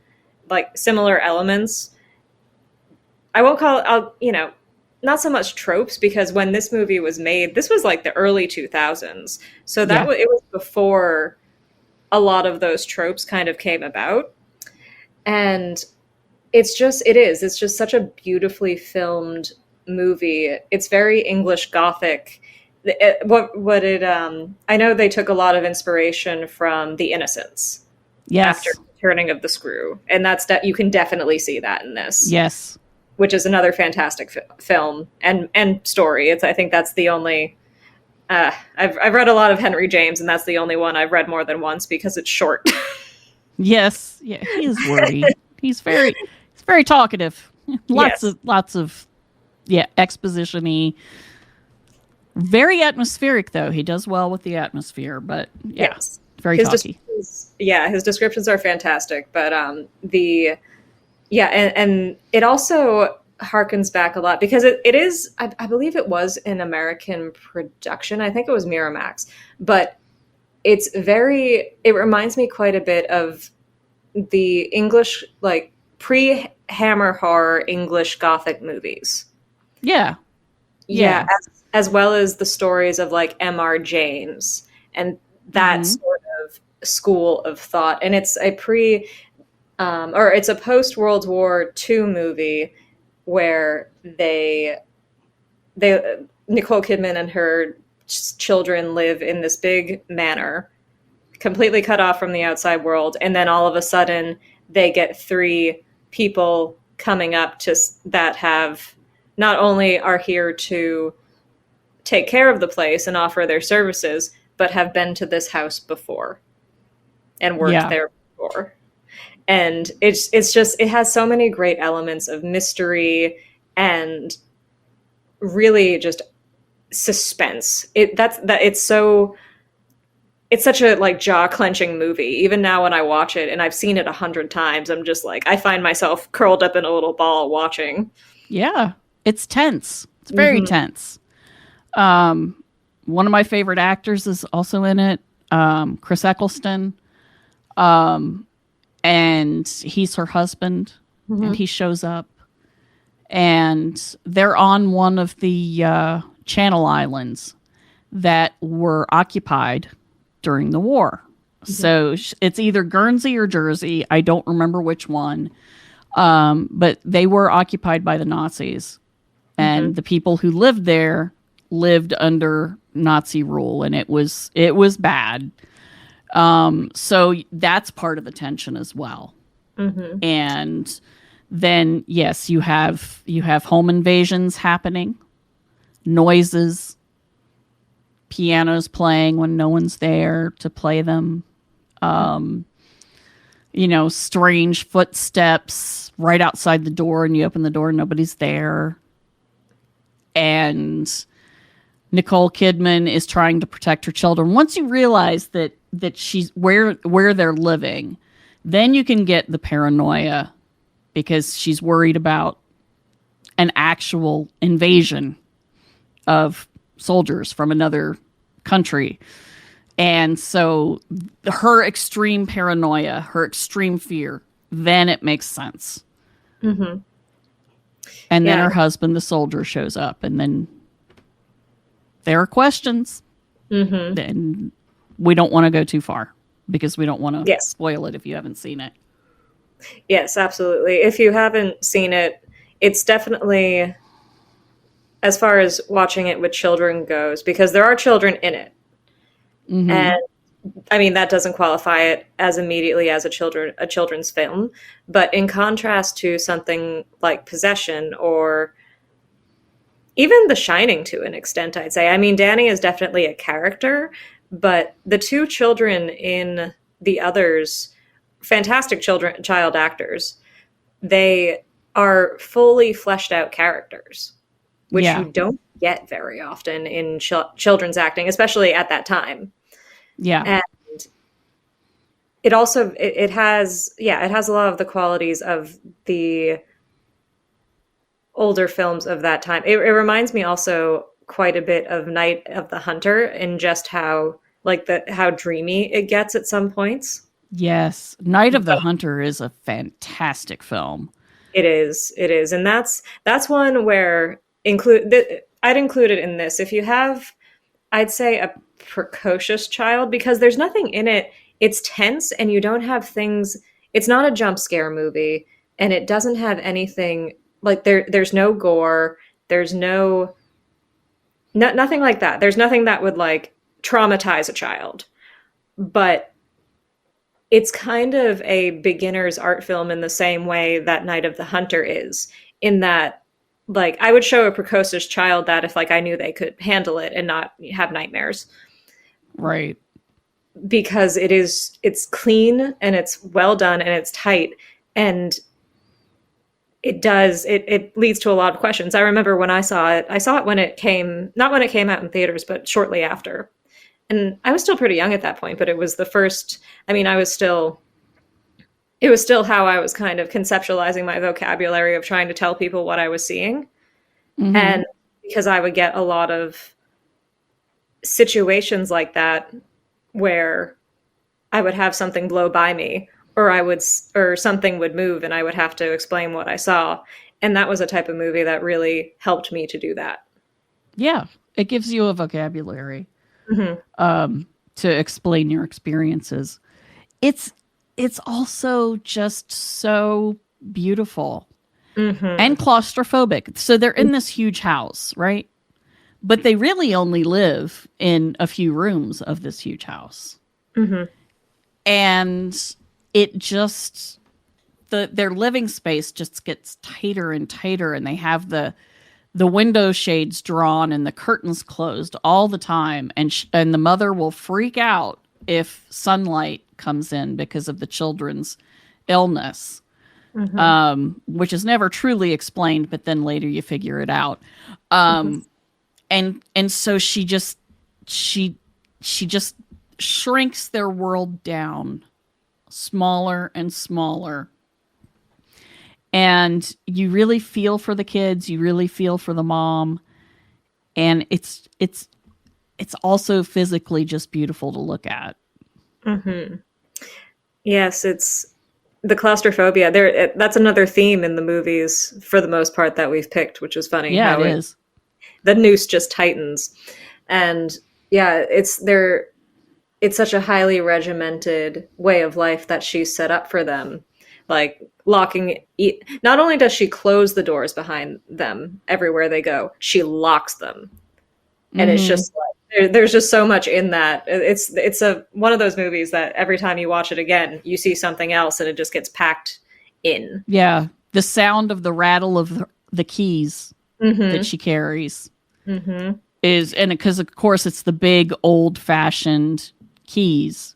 like, similar elements. I won't call it, not so much tropes, because when this movie was made, this was like the early 2000s. So it was before a lot of those tropes kind of came about. And it's just such a beautifully filmed movie. It's very English Gothic. I know they took a lot of inspiration from The Innocents. Yes. After Turning of the Screw. And you can definitely see that in this. Yes. Which is another fantastic film and story. I think that's the only. I've read a lot of Henry James, and that's the only one I've read more than once because it's short. Yes, yeah, he is wordy. he's very talkative. Lots of exposition-y. Very atmospheric, though. He does well with the atmosphere, but very talky. His descriptions are fantastic, but and it also harkens back a lot because it is, I believe it was an American production. I think it was Miramax, but it reminds me quite a bit of the English, like, pre-Hammer horror English Gothic movies. Yeah. As well as the stories of, like, M.R. James and that sort of school of thought. And it's a it's a post-World War II movie where Nicole Kidman and her children live in this big manor, completely cut off from the outside world, and then all of a sudden they get three people coming up that have not only are here to take care of the place and offer their services, but have been to this house before and worked there before. And it's just, it has so many great elements of mystery and really just suspense. It's such a, like, jaw-clenching movie. Even now when I watch it, and I've seen it 100 times, I'm just like, I find myself curled up in a little ball watching. Yeah, it's tense. It's very tense. One of my favorite actors is also in it, Chris Eccleston. And he's her husband, and he shows up, and they're on one of the Channel Islands that were occupied during the war. So it's either Guernsey or Jersey. I don't remember which one, but they were occupied by the Nazis, and the people who lived there lived under Nazi rule, and it was bad. So that's part of the tension as well. Mm-hmm. And then, yes, you have home invasions happening, noises, pianos playing when no one's there to play them. Strange footsteps right outside the door, and you open the door and nobody's there. And Nicole Kidman is trying to protect her children. Once you realize that she's where they're living, then you can get the paranoia because she's worried about an actual invasion of soldiers from another country. And so her extreme paranoia, her extreme fear, then it makes sense. Mm-hmm. And then her husband, the soldier, shows up, and then there are questions. Mm-hmm. And we don't want to go too far because we don't want to Yes. spoil it if you haven't seen it. Yes, absolutely. If you haven't seen it, it's definitely, as far as watching it with children goes, because there are children in it. Mm-hmm. And I mean, that doesn't qualify it as immediately as a children's film. But in contrast to something like Possession or even The Shining to an extent, I'd say. I mean, Danny is definitely a character, but the two children in the others, fantastic child actors, they are fully fleshed out characters, which you don't get very often in children's acting, especially at that time. Yeah. And it also, it has a lot of the qualities of the older films of that time. It reminds me also quite a bit of Night of the Hunter in just how dreamy it gets at some points. Yes. Night of the Hunter is a fantastic film. It is. And that's one where I'd include it in this. If you have, I'd say, a precocious child, because there's nothing in it. It's tense and you don't have things. It's not a jump scare movie, and it doesn't have anything like there's no gore. There's nothing like that. There's nothing that would like traumatize a child, but it's kind of a beginner's art film in the same way that Night of the Hunter is, in that like I would show a precocious child that if like I knew they could handle it and not have nightmares. Right. Because it's clean and it's well done and it's tight, and it leads to a lot of questions. I remember when I saw it when it came, not when it came out in theaters, but shortly after. And I was still pretty young at that point, but it was the first, I mean, it was still how I was kind of conceptualizing my vocabulary of trying to tell people what I was seeing. Mm-hmm. And because I would get a lot of situations like that where I would have something blow by me, or something would move and I would have to explain what I saw. And that was a type of movie that really helped me to do that. Yeah. It gives you a vocabulary. Mm-hmm. To explain your experiences. It's also just so beautiful. Mm-hmm. And claustrophobic. So they're in this huge house, right? But they really only live in a few rooms of this huge house. Mm-hmm. And it just, their living space just gets tighter and tighter, and they have the window shades drawn and the curtains closed all the time. And the mother will freak out if sunlight comes in because of the children's illness, mm-hmm. Which is never truly explained, but then later you figure it out. Mm-hmm. And so she just shrinks their world down smaller and smaller. And you really feel for the kids. You really feel for the mom. And it's also physically just beautiful to look at. Mm-hmm. Yes, it's the claustrophobia. That's another theme in the movies for the most part that we've picked, which is funny. Yeah, it is. The noose just tightens. And yeah, it's such a highly regimented way of life that she's set up for them. Like not only does she close the doors behind them everywhere they go, she locks them. And it's just like There's just so much in that. It's one of those movies that every time you watch it again, you see something else, and it just gets packed in. Yeah, the sound of the rattle of the keys that she carries is, and because of course it's the big old fashioned keys,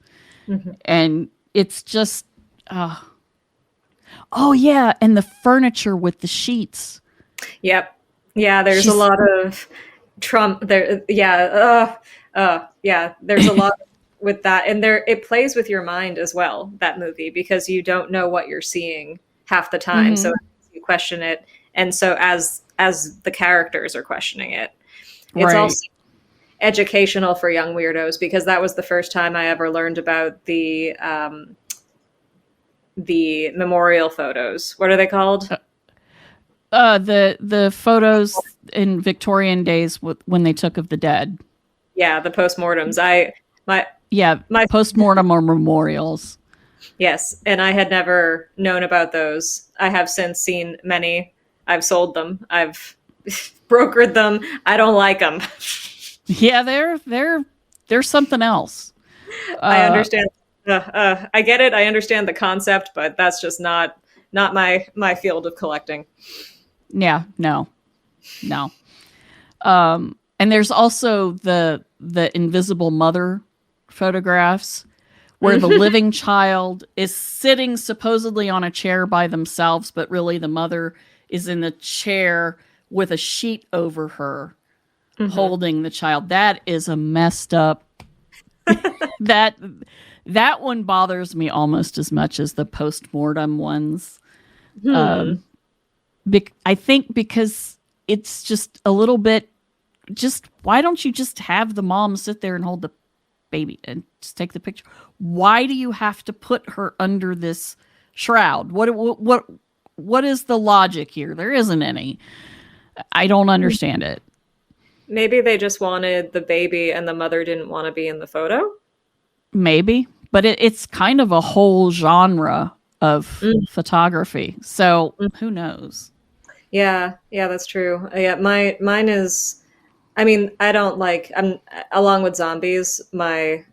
and it's just, oh yeah, and the furniture with the sheets. Yep. Yeah, there's a lot of Trump there. Yeah. Yeah, there's a lot with that. And it plays with your mind as well, that movie, because you don't know what you're seeing half the time. So you question it. And so as the characters are questioning it, it's also educational for young weirdos, because that was the first time I ever learned about the memorial photos. What are they called? The photos in Victorian days when they took of the dead. Yeah, the postmortems. My postmortem or memorials. Yes, and I had never known about those. I have since seen many. I've sold them. I've brokered them. I don't like them. Yeah, they're something else. I understand. I get it. I understand the concept, but that's just not my field of collecting. Yeah, no. And there's also the invisible mother photographs where the living child is sitting supposedly on a chair by themselves, but really the mother is in the chair with a sheet over her holding the child. That is a messed up. that one bothers me almost as much as the post-mortem ones. I think because it's just a little bit, why don't you just have the mom sit there and hold the baby and just take the picture? Why do you have to put her under this shroud? What is the logic here? There isn't any. I don't understand it. Maybe they just wanted the baby and the mother didn't want to be in the photo? Maybe. But it's kind of a whole genre of photography. So who knows? Yeah, that's true. Yeah, mine is, I mean, I'm along with zombies, my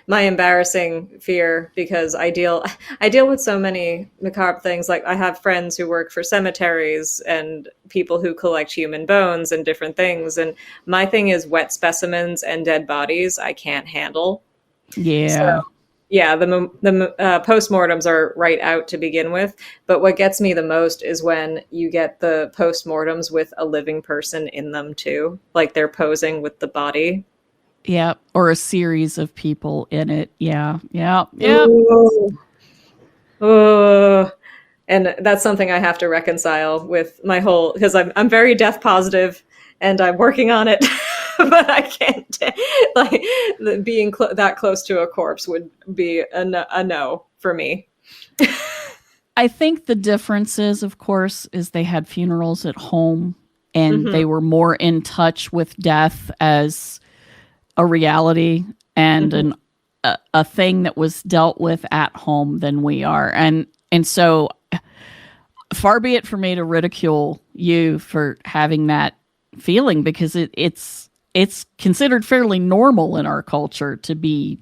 embarrassing fear, because I deal with so many macabre things. Like, I have friends who work for cemeteries and people who collect human bones and different things. And my thing is wet specimens and dead bodies. I can't handle. Yeah. So, yeah, the postmortems are right out to begin with. But what gets me the most is when you get the postmortems with a living person in them too. Like, they're posing with the body. Yeah, or a series of people in it. Yeah. Oh, and that's something I have to reconcile with my whole, because I'm very death positive and I'm working on it, but I can't, like, being that close to a corpse would be a no for me. I think the difference is, of course, is they had funerals at home and they were more in touch with death as a reality and a thing that was dealt with at home than we are. And so far be it for me to ridicule you for having that feeling, because it's considered fairly normal in our culture to be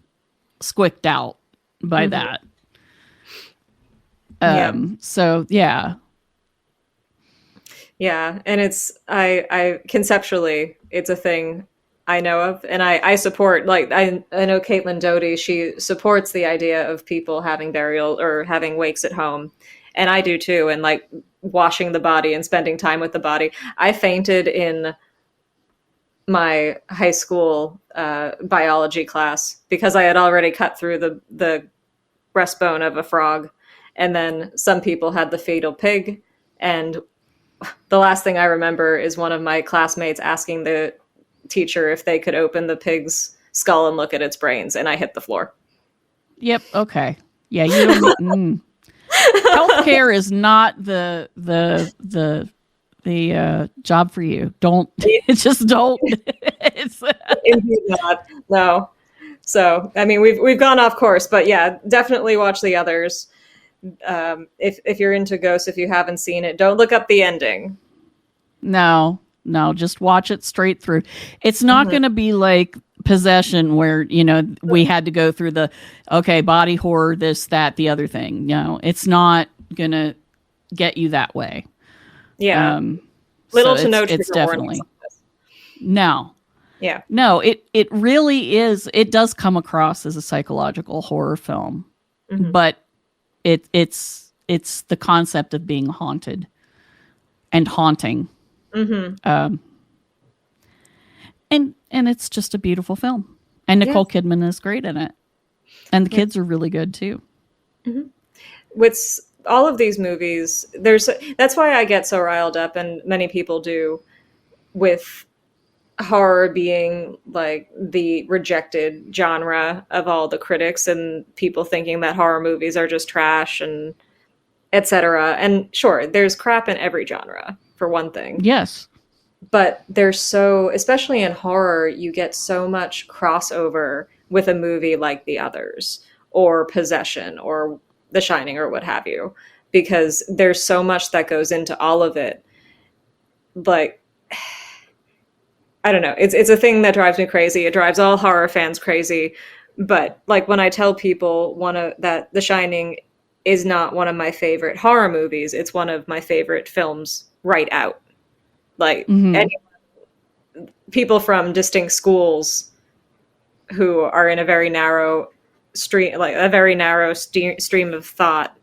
squicked out by that. So yeah. Yeah. And I conceptually, it's a thing I know of, and I support, like, I know Caitlin Doty, she supports the idea of people having burial or having wakes at home. And I do too. And, like, washing the body and spending time with the body. I fainted in my high school biology class because I had already cut through the breastbone of a frog. And then some people had the fatal pig. And the last thing I remember is one of my classmates asking the teacher if they could open the pig's skull and look at its brains, and I hit the floor. Yep. Okay. Yeah. You don't. Healthcare is not the job for you. Don't. Just don't. It's indeed not. No. So, I mean, we've gone off course, but yeah, definitely watch the others. If you're into ghosts, if you haven't seen it, don't look up the ending. No. just watch it straight through. It's not going to be like Possession where, we had to go through the, body horror, this, that, the other thing. It's not going to get you that way. Yeah. Little to no it's trigger definitely. warnings on this. No. Yeah. No, it really is. It does come across as a psychological horror film, but it's the concept of being haunted and haunting. And it's just a beautiful film. And Nicole Kidman is great in it. And the kids are really good too. With all of these movies, that's why I get so riled up, and many people do, with horror being like the rejected genre of all the critics, and people thinking that horror movies are just trash and etc. And sure, there's crap in every genre, for one thing. Yes. But there's especially in horror, you get so much crossover with a movie like The Others or Possession or The Shining or what have you, because there's so much that goes into all of it. Like, I don't know. It's a thing that drives me crazy. It drives all horror fans crazy. But like when I tell people that The Shining is not one of my favorite horror movies, it's one of my favorite films right out. Like people from distinct schools who are in a very narrow stream, like a very narrow stream of thought,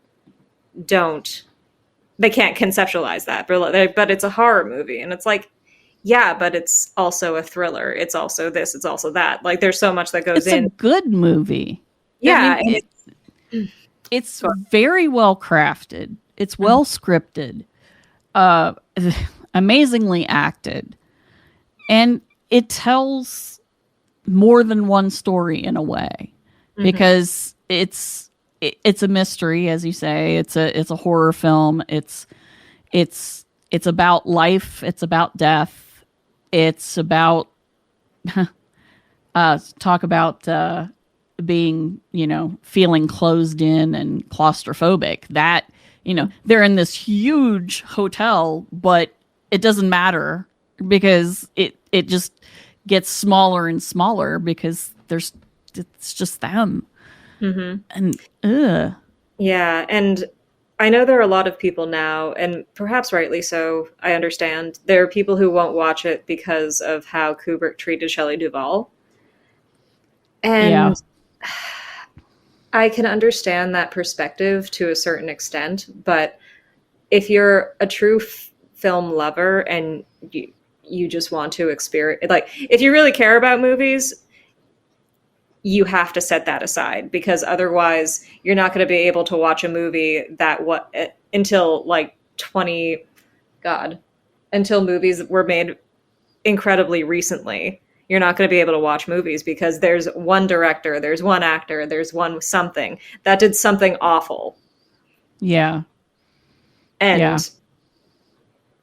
they can't conceptualize that. But it's a horror movie, and it's like, yeah, but it's also a thriller. It's also this. It's also that. Like, there's so much that goes in. It's a good movie. Yeah, I mean, it's very well crafted. It's well scripted. Amazingly acted, and it tells more than one story in a way, because it's a mystery, as you say. It's a horror film. It's about life. It's about death. It's about talk about being, feeling closed in and claustrophobic. That, they're in this huge hotel, but it doesn't matter because it just gets smaller and smaller because it's just them. And yeah, and I know there are a lot of people now, and perhaps rightly so, I understand, there are people who won't watch it because of how Kubrick treated Shelley Duvall. And I can understand that perspective to a certain extent, but if you're a true film lover and you just want to experience, like, if you really care about movies, you have to set that aside, because otherwise you're not going to be able to watch a movie until movies were made incredibly recently. You're not going to be able to watch movies because there's one director, there's one actor, there's one something that did something awful. Yeah. And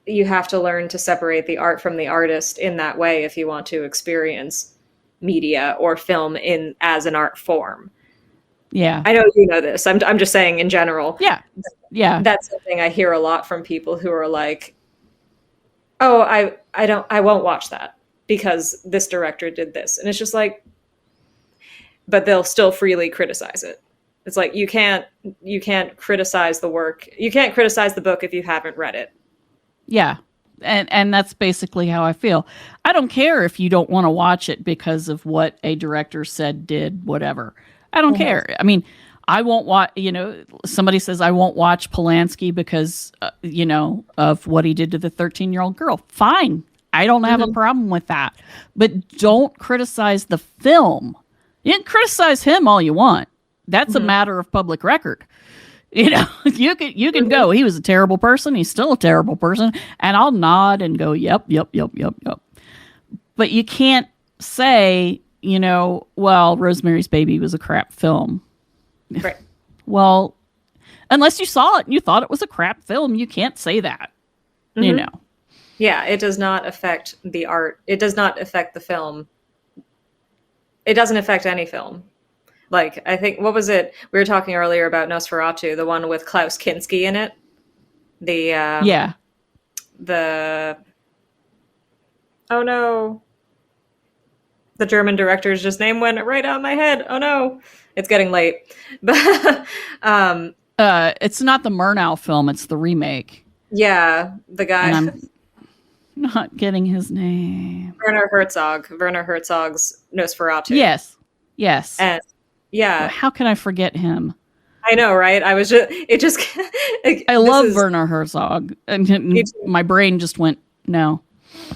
you have to learn to separate the art from the artist in that way if you want to experience media or film as an art form. Yeah. I know you know this. I'm just saying in general. Yeah. Yeah. That's something I hear a lot from people who are like, "Oh, I won't watch that because this director did this." And it's just like, but they'll still freely criticize it. It's like you can't criticize the work. You can't criticize the book if you haven't read it. Yeah. And that's basically how I feel. I don't care if you don't want to watch it because of what a director said, did, whatever. I don't care. I mean, I won't watch, somebody says I won't watch Polanski because, of what he did to the 13-year-old girl. Fine. I don't have a problem with that. But don't criticize the film. You can criticize him all you want. That's a matter of public record. You can go, he was a terrible person. He's still a terrible person. And I'll nod and go, yep. But you can't say, well, Rosemary's Baby was a crap film. Right. Well, unless you saw it and you thought it was a crap film, you can't say that, Yeah, it does not affect the art. It does not affect the film. It doesn't affect any film. Like, I think, what was it? We were talking earlier about Nosferatu, the one with Klaus Kinski in it. The Oh no. The German director's just name went right out of my head. Oh no. It's getting late. But It's not the Murnau film, it's the remake. yeah, the guy. And I'm not getting his name. Werner Herzog. Werner Herzog's Nosferatu. Yes. Yes. And yeah. How can I forget him? I know, right? I was just, it just, I love Werner Herzog. And my brain just went, no.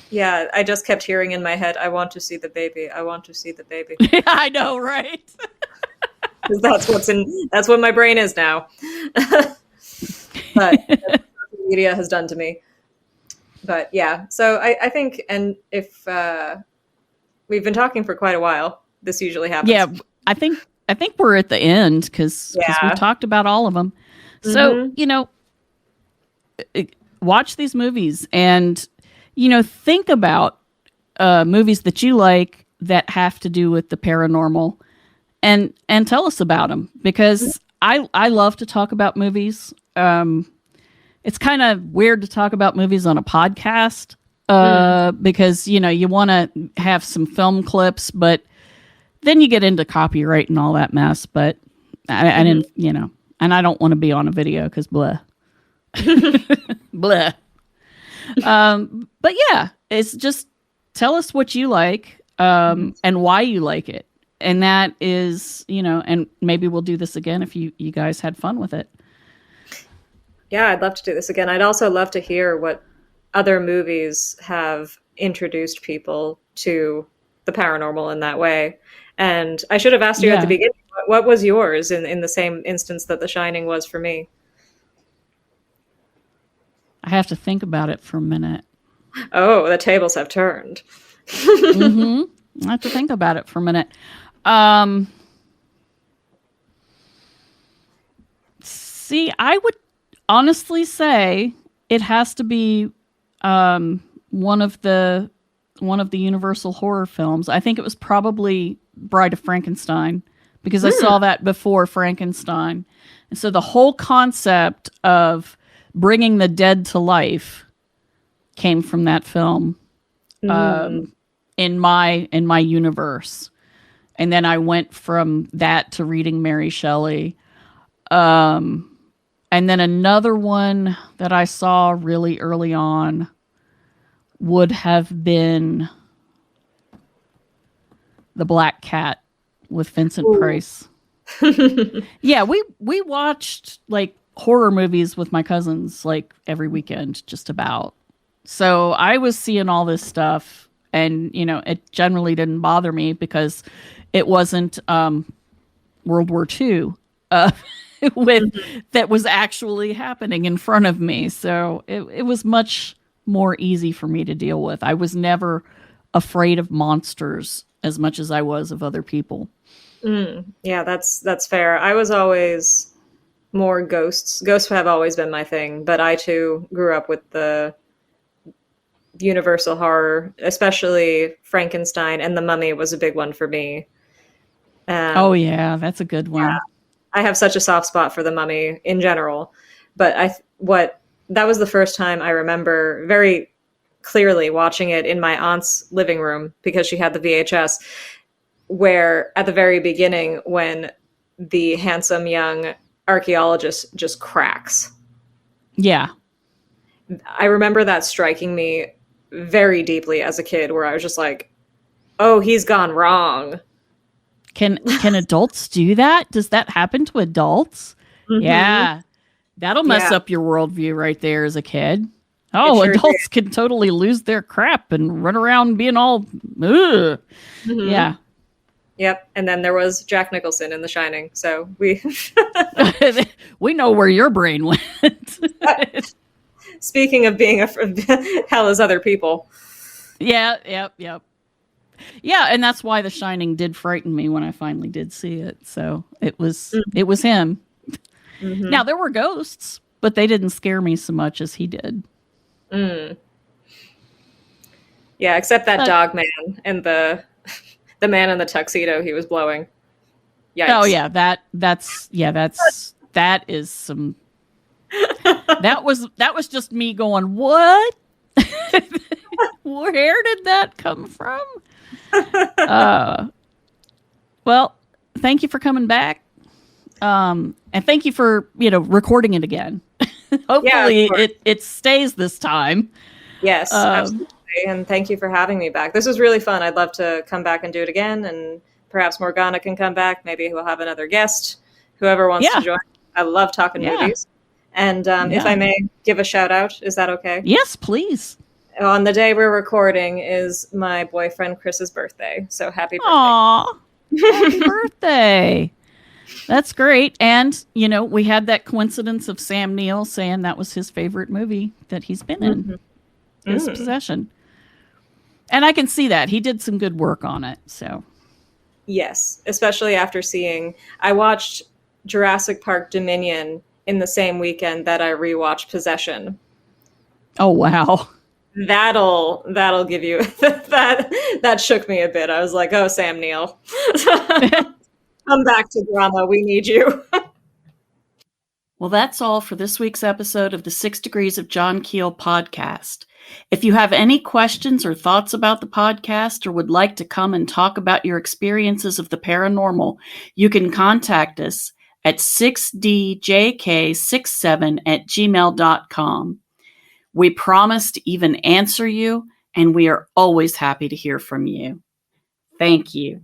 Yeah, I just kept hearing in my head, I want to see the baby. I want to see the baby. Yeah, I know, right? that's what my brain is now. But that's what media has done to me. But yeah, so I think, and if we've been talking for quite a while, this usually happens. Yeah, I think we're at the end because we talked about all of them. So, watch these movies and, think about movies that you like that have to do with the paranormal and tell us about them because I love to talk about movies. It's kind of weird to talk about movies on a podcast because, you want to have some film clips, but then you get into copyright and all that mess. But I didn't, and I don't want to be on a video because blah. Blah. But yeah, it's just tell us what you like and why you like it. And that is, and maybe we'll do this again if you guys had fun with it. Yeah, I'd love to do this again. I'd also love to hear what other movies have introduced people to the paranormal in that way. And I should have asked you at the beginning, what was yours in the same instance that The Shining was for me? I have to think about it for a minute. Oh, the tables have turned. I have to think about it for a minute. See, I would honestly say it has to be one of the Universal horror films. I think it was probably Bride of Frankenstein because I saw that before Frankenstein. And so the whole concept of bringing the dead to life came from that film in my universe. And then I went from that to reading Mary Shelley. And then another one that I saw really early on would have been The Black Cat with Vincent Price. Yeah, we watched like horror movies with my cousins like every weekend, just about. So I was seeing all this stuff and, it generally didn't bother me because it wasn't World War II. That was actually happening in front of me. So it was much more easy for me to deal with. I was never afraid of monsters as much as I was of other people. Yeah, that's fair. I was always more ghosts. Ghosts have always been my thing, but I too grew up with the Universal horror, especially Frankenstein, and The Mummy was a big one for me. Oh yeah, that's a good one. Yeah. I have such a soft spot for The Mummy in general, but that was the first time I remember very clearly watching it in my aunt's living room because she had the VHS, where at the very beginning when the handsome young archaeologist just cracks. Yeah. I remember that striking me very deeply as a kid where I was just like, oh, he's gone wrong. Can adults do that? Does that happen to adults? Yeah. That'll mess up your worldview right there as a kid. Oh, sure adults can totally lose their crap and run around being all, ugh. Yeah. Yep. And then there was Jack Nicholson in The Shining. So we we know where your brain went. Speaking of being hell as other people. Yeah. Yep. Yeah, and that's why The Shining did frighten me when I finally did see it. So it was him. Now there were ghosts, but they didn't scare me so much as he did. Yeah, except that dog man and the man in the tuxedo he was blowing. Yikes. Oh yeah, that is some. That was just me going, what? Where did that come from? Well, thank you for coming back. And thank you for, recording it again. Hopefully it stays this time. Yes, absolutely. And thank you for having me back. This was really fun. I'd love to come back and do it again. And perhaps Morganna can come back. Maybe we'll have another guest, whoever wants to join. I love talking movies. And if I may give a shout out, is that okay? Yes, please. On the day we're recording is my boyfriend Chris's birthday. So happy birthday. Aw, happy birthday. That's great. And, we had that coincidence of Sam Neill saying that was his favorite movie that he's been in. His Possession. And I can see that. He did some good work on it. So, yes, especially after I watched Jurassic Park Dominion in the same weekend that I rewatched Possession. Oh, wow. That'll give you that shook me a bit. I was like, oh, Sam Neill. Come back to drama. We need you. Well, that's all for this week's episode of the 6 Degrees of John Keel podcast. If you have any questions or thoughts about the podcast or would like to come and talk about your experiences of the paranormal, you can contact us at 6djk67@gmail.com. We promise to even answer you, and we are always happy to hear from you. Thank you.